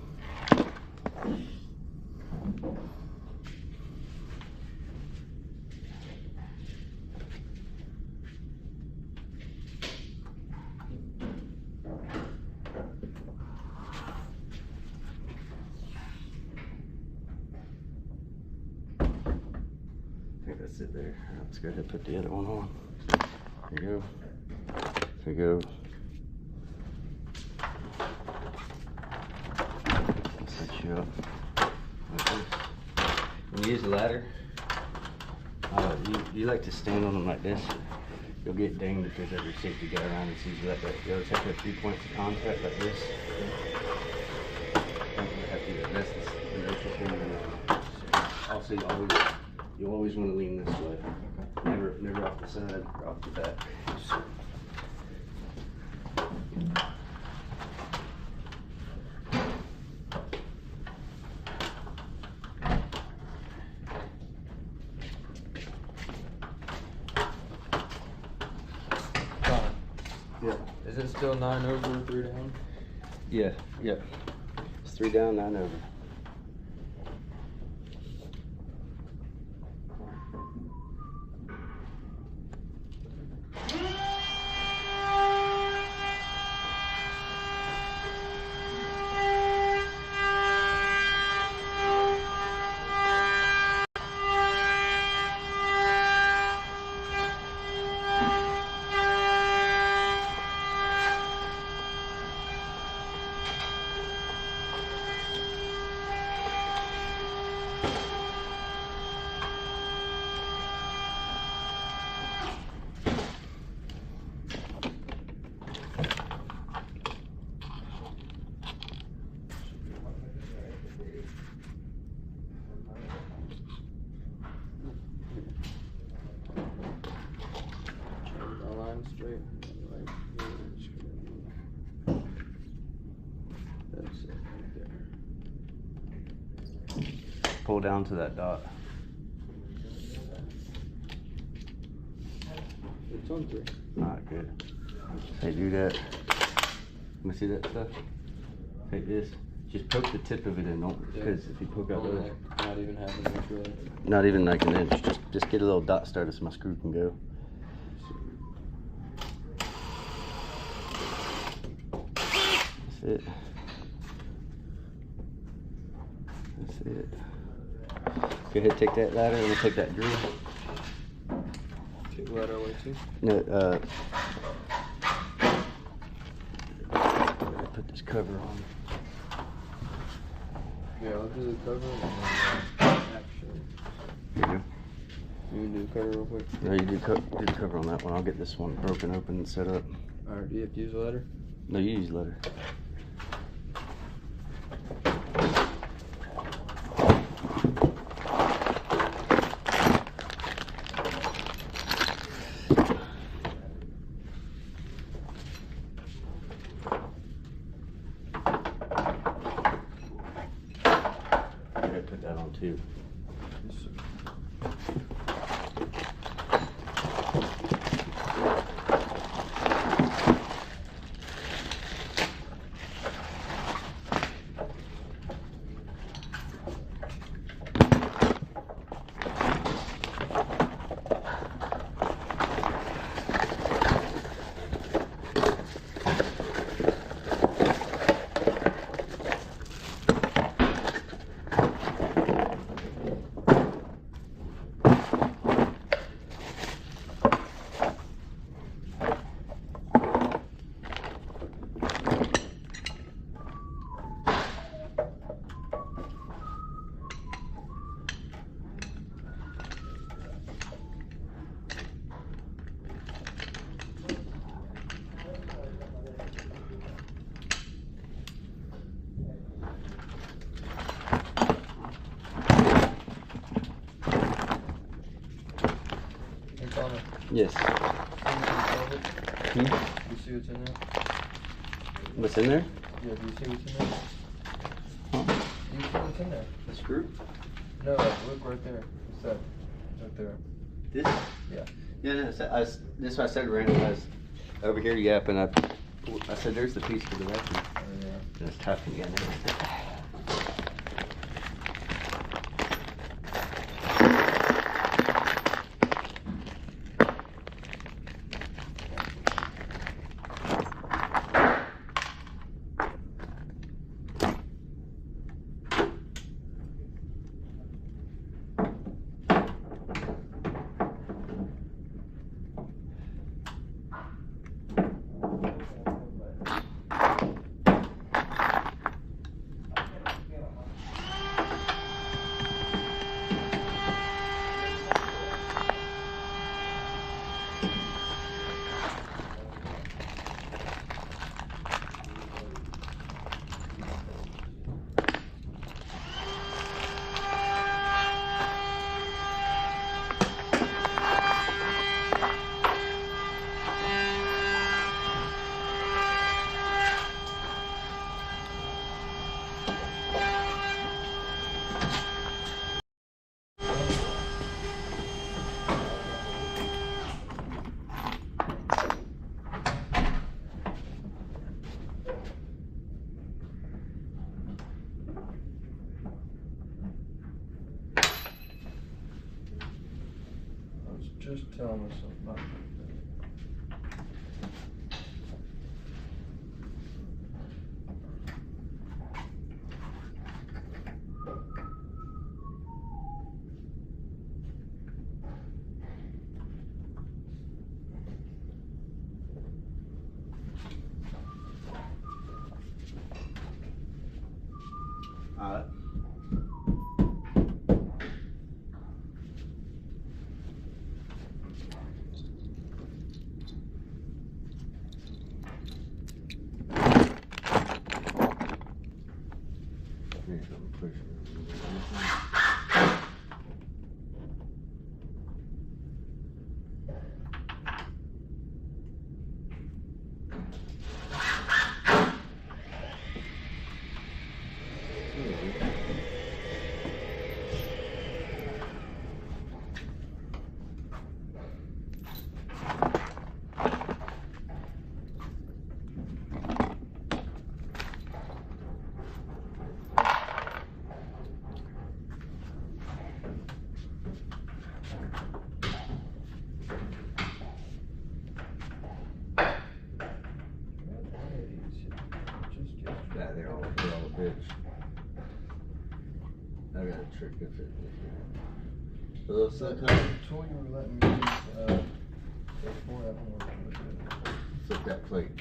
I think that's it there. Let's go ahead and put the other one on. There you go. There you go. I'll set you up like this. When you use a ladder, you like to stand on them like this. You'll get dinged if there's ever a safety guy around and sees you like that. You always have to have 3 points of contact like this. Don't really have to do that. That's the inertial thing. Also, you always want to lean this way. Never off the side or off the back. Yeah. Is it still 9 over, 3 down? Yeah. It's 3 down, 9 over. Straight. Right here. That's it right there. Pull down to that dot. It's on 3. Alright, good. Hey, do that. Let me see that stuff. Take this. Just poke the tip of it in, don't, because if you poke out Only those, like not even half an inch really. not even like an inch, just get a little dot started so my screw can go. That's it. That's it. Go ahead, take that ladder, and we'll take that drill. Take ladder away too. No, put this cover on. Yeah, I'll do the cover and then actually. Here you go. You can do the cover real quick. No, you do the cover on that one. I'll get this one broken open and set up. Alright, do you have to use a ladder? No, you use ladder. Put that on too. Yes. Do you see what's in there? What's in there? Yeah, do you see what's in there? Huh? Do you see what's in there? The screw? No, look right there. What's that? Right there. This? Yeah. Yeah, no, this is what I said, Randall. I was over here, yep, and I said, there's the piece for the vacuum. Oh, yeah. And it's tough again. Just telling us something. Yeah, they're all a bitch. I got a trick to fit this here. So those sometimes tool you were letting me use before that one. flip that plate.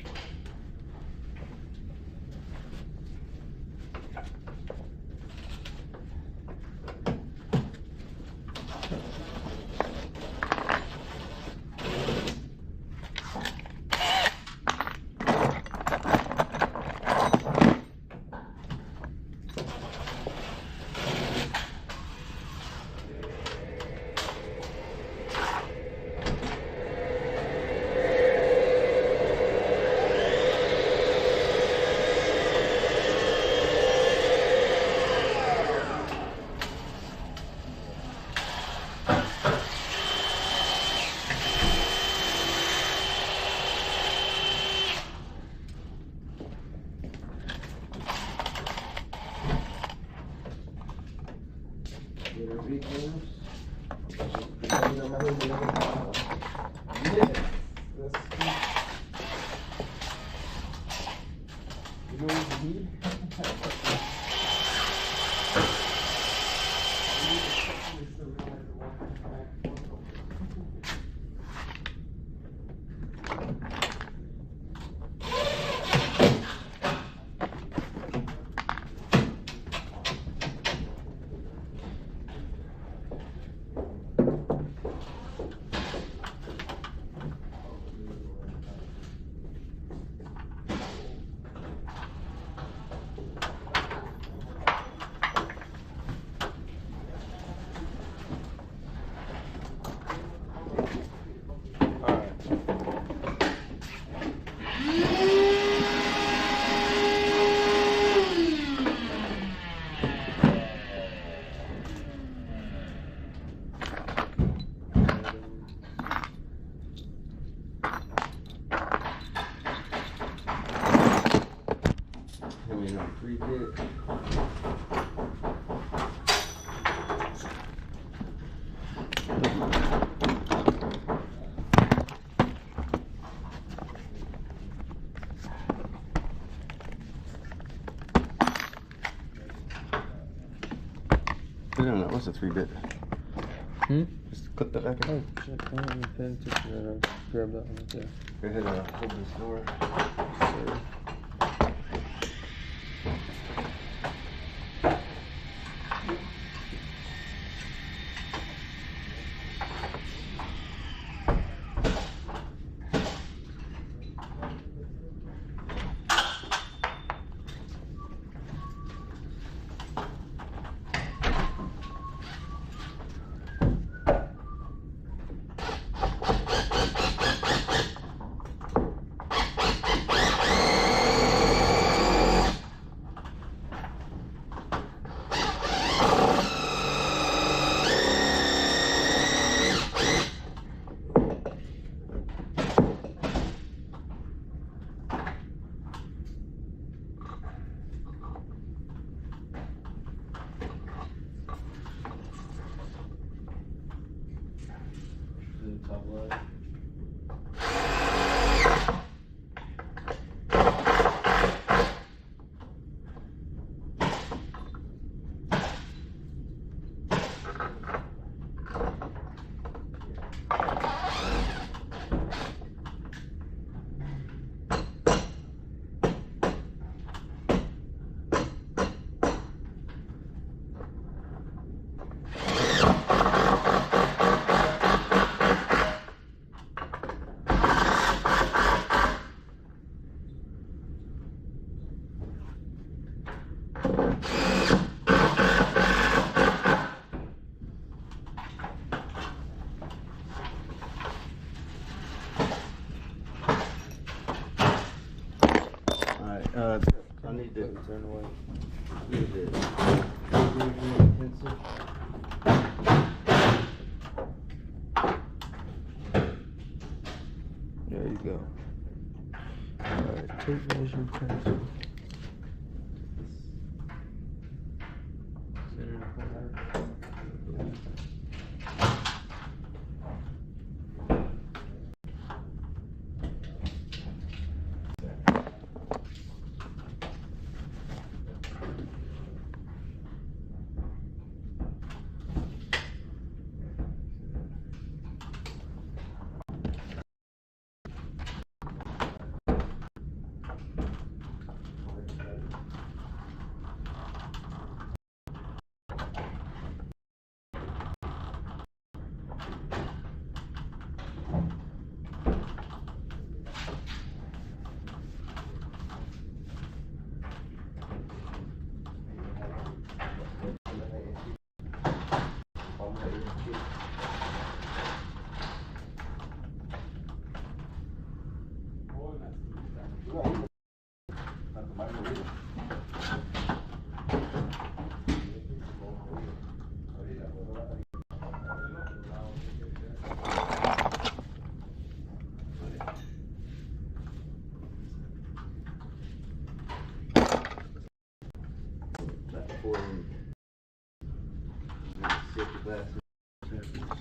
3-bit. I don't know, what's a 3-bit? Just clip that back in. Oh, shit. I didn't even pay attention to that. Grab that one right there. Go ahead and hold this door. Sorry. Top left. I need to Turn away. use it. Pencil. There you go. Alright, tape measure pencil. Center corner.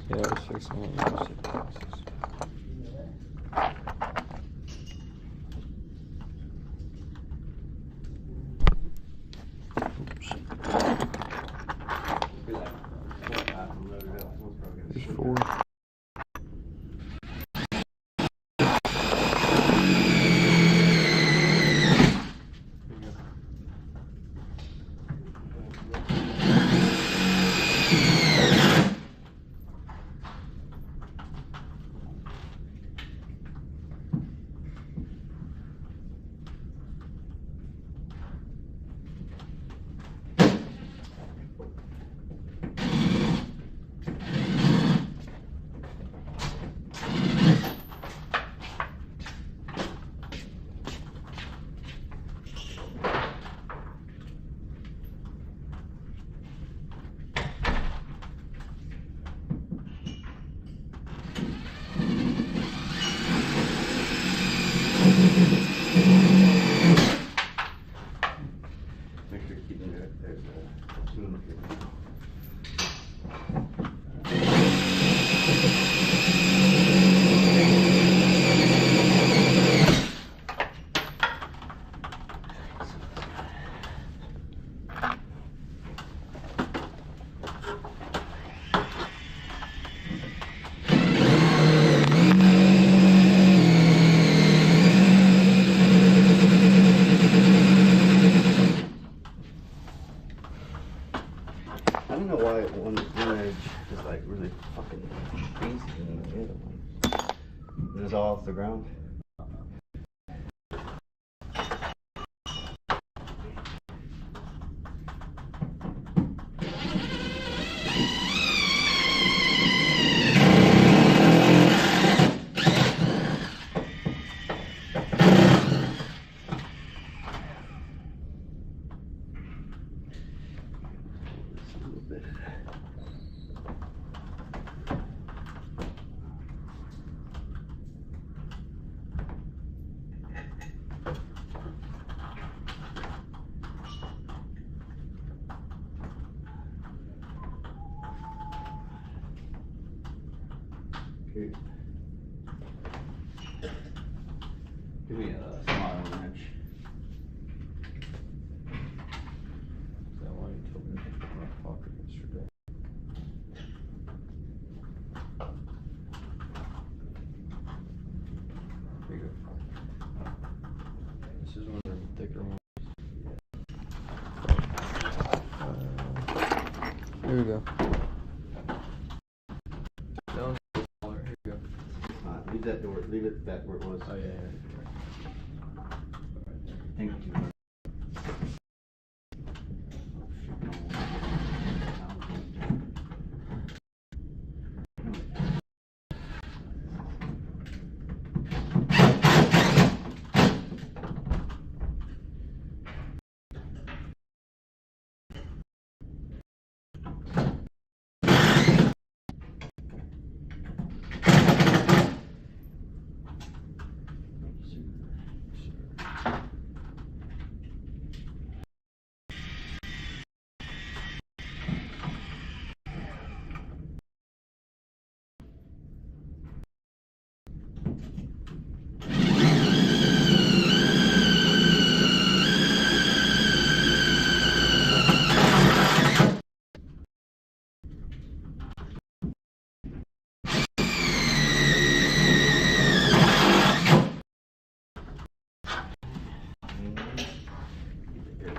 Yeah, I was fixing one of those glasses. There's 4. really fucking easy than the other one. This is all off the ground. Okay. Give me a smaller wrench. Is that why you told me to put in my pocket yesterday? Here you go. This is one of the thicker ones. Here we go. That one's smaller. Here you go. Leave that door. Leave it back where it was. Oh, yeah. Thank you.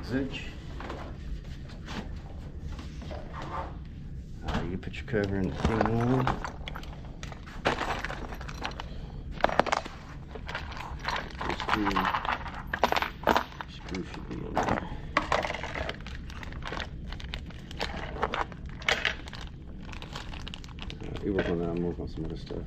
Zitch. You put your cover in the thing on. Screw should be in there. You work on that, I'm working on some other stuff.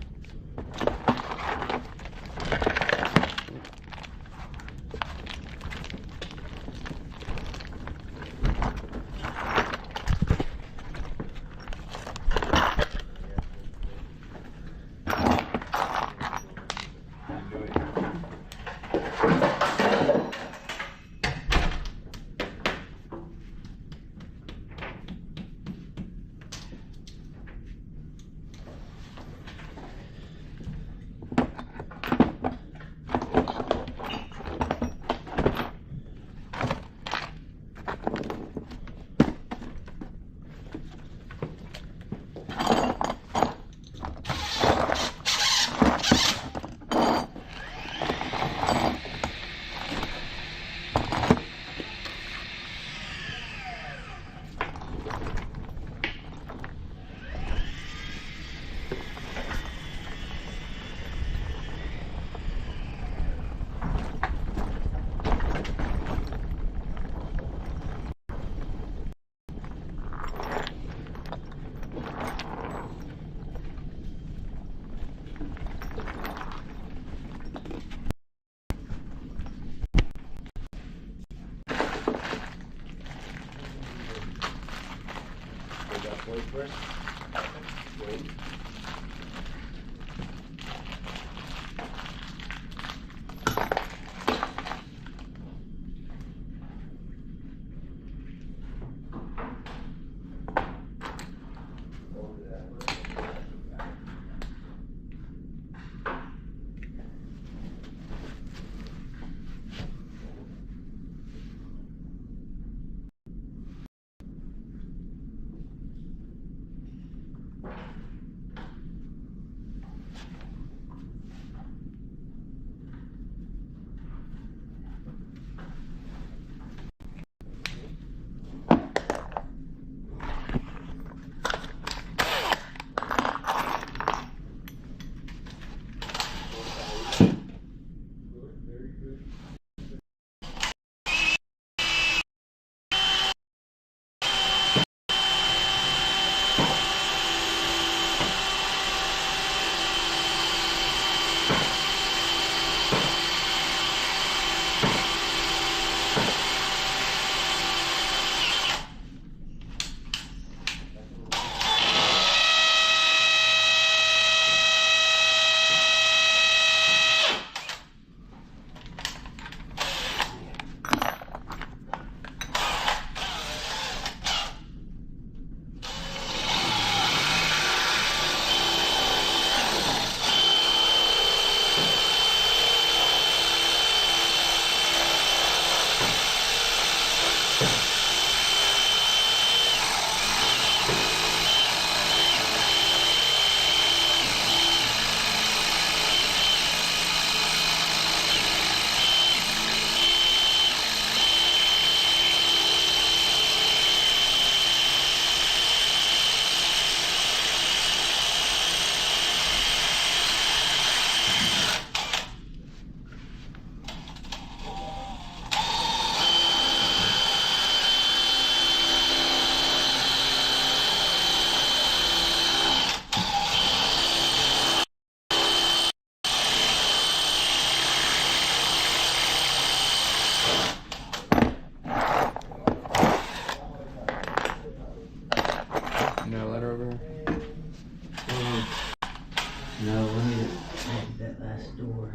No, we need to add that last door.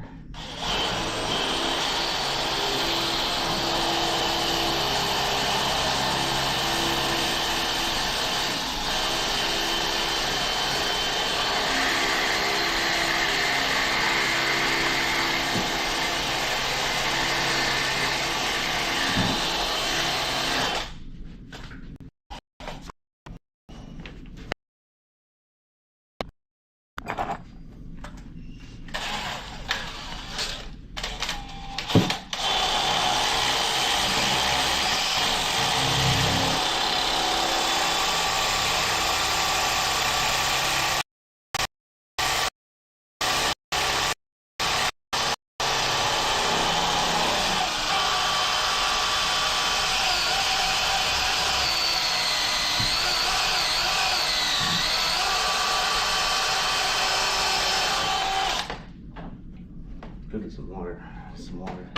Go get some water. Some water.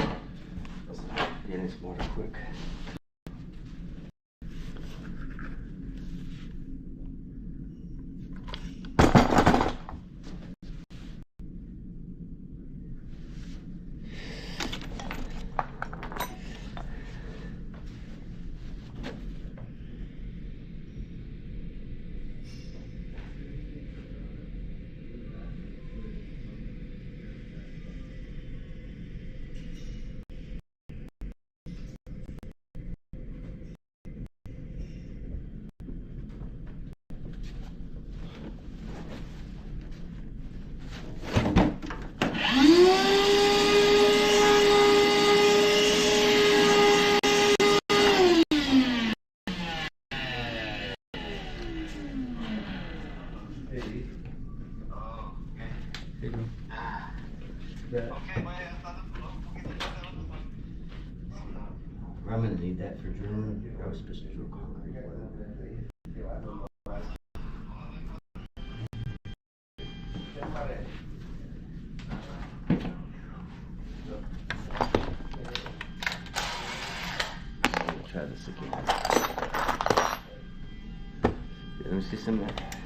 Get in some water quick. I'm gonna need that for drilling. I was supposed to drill concrete. Try this again. Let me see some of that.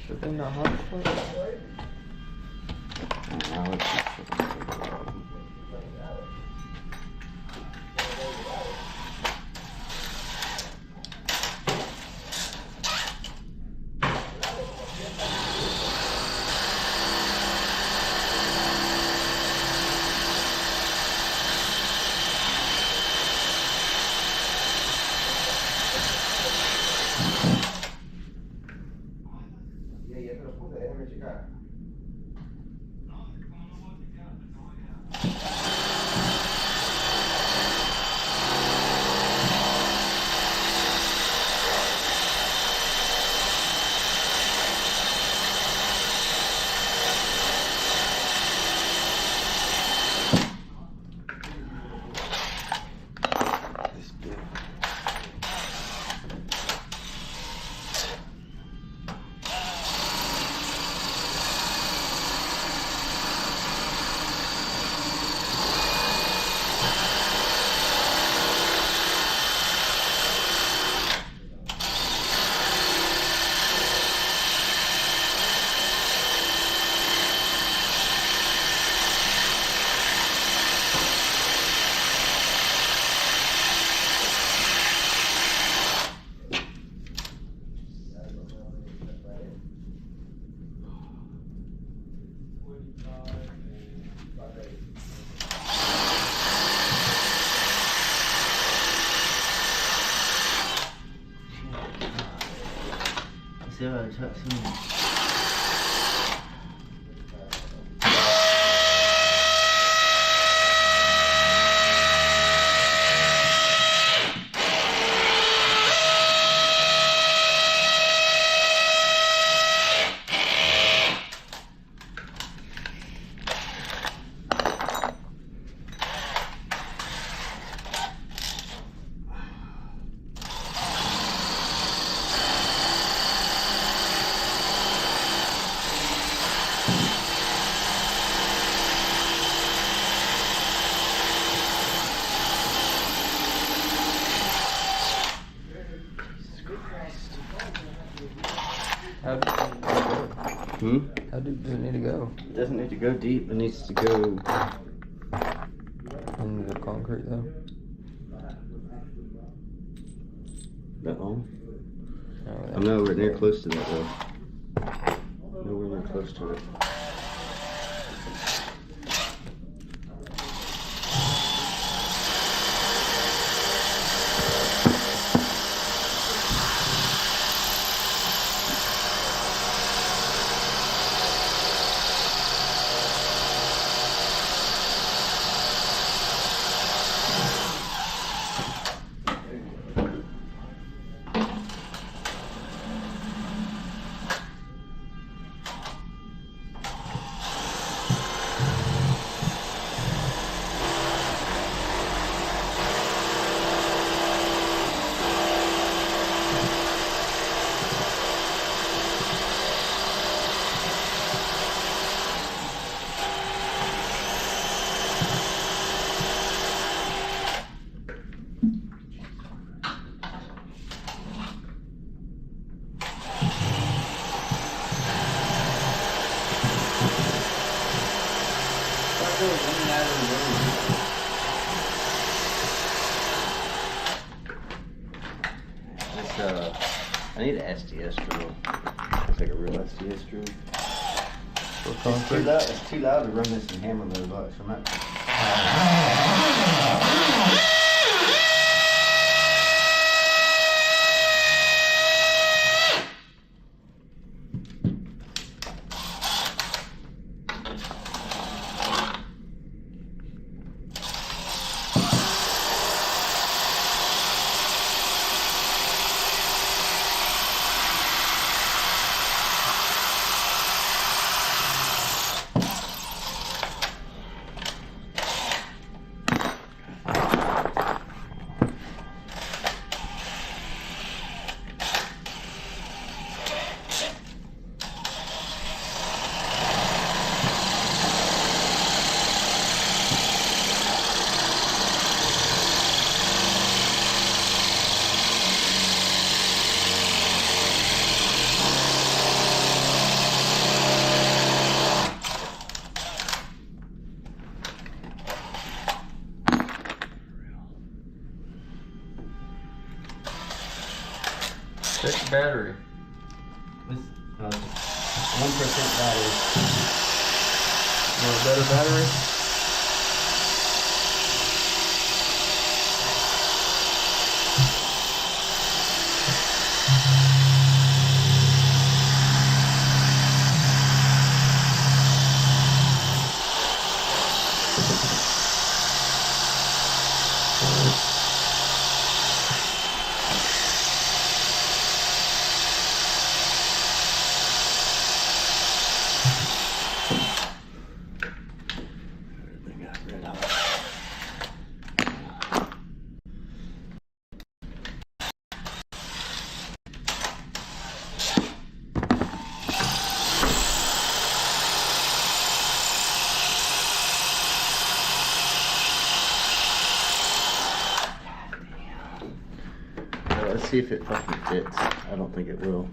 Should they not have foot? Now it's just does. That's How deep does it need to go? It doesn't need to go deep. It needs to go Into the concrete though? that long. Oh, I'm nowhere near close to that though. Nowhere near close to it. I need an SDS drill. It's like a real SDS drill. It's too loud to run this in hammer mode, but so I'm not. Check battery. This 1% battery. Want a better battery? Let's see if it fucking fits. I don't think it will.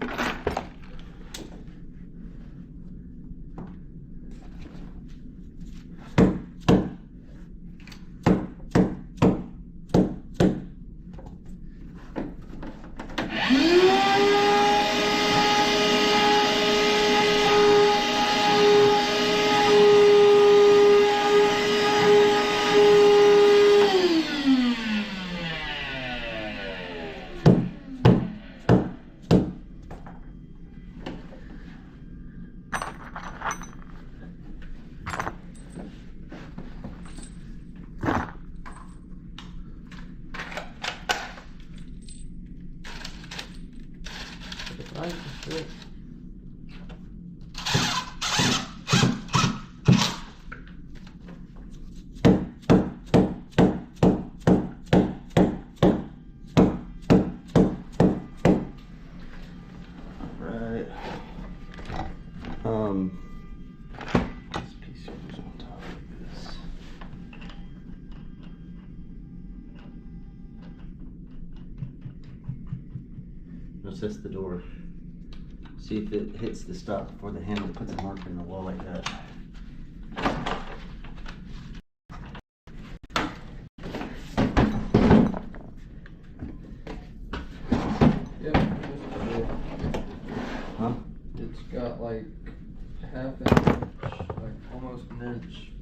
recess the door. See if it hits the stop before the handle puts a marker in the wall like that. Yep. Huh? It's got like half an inch, like almost an inch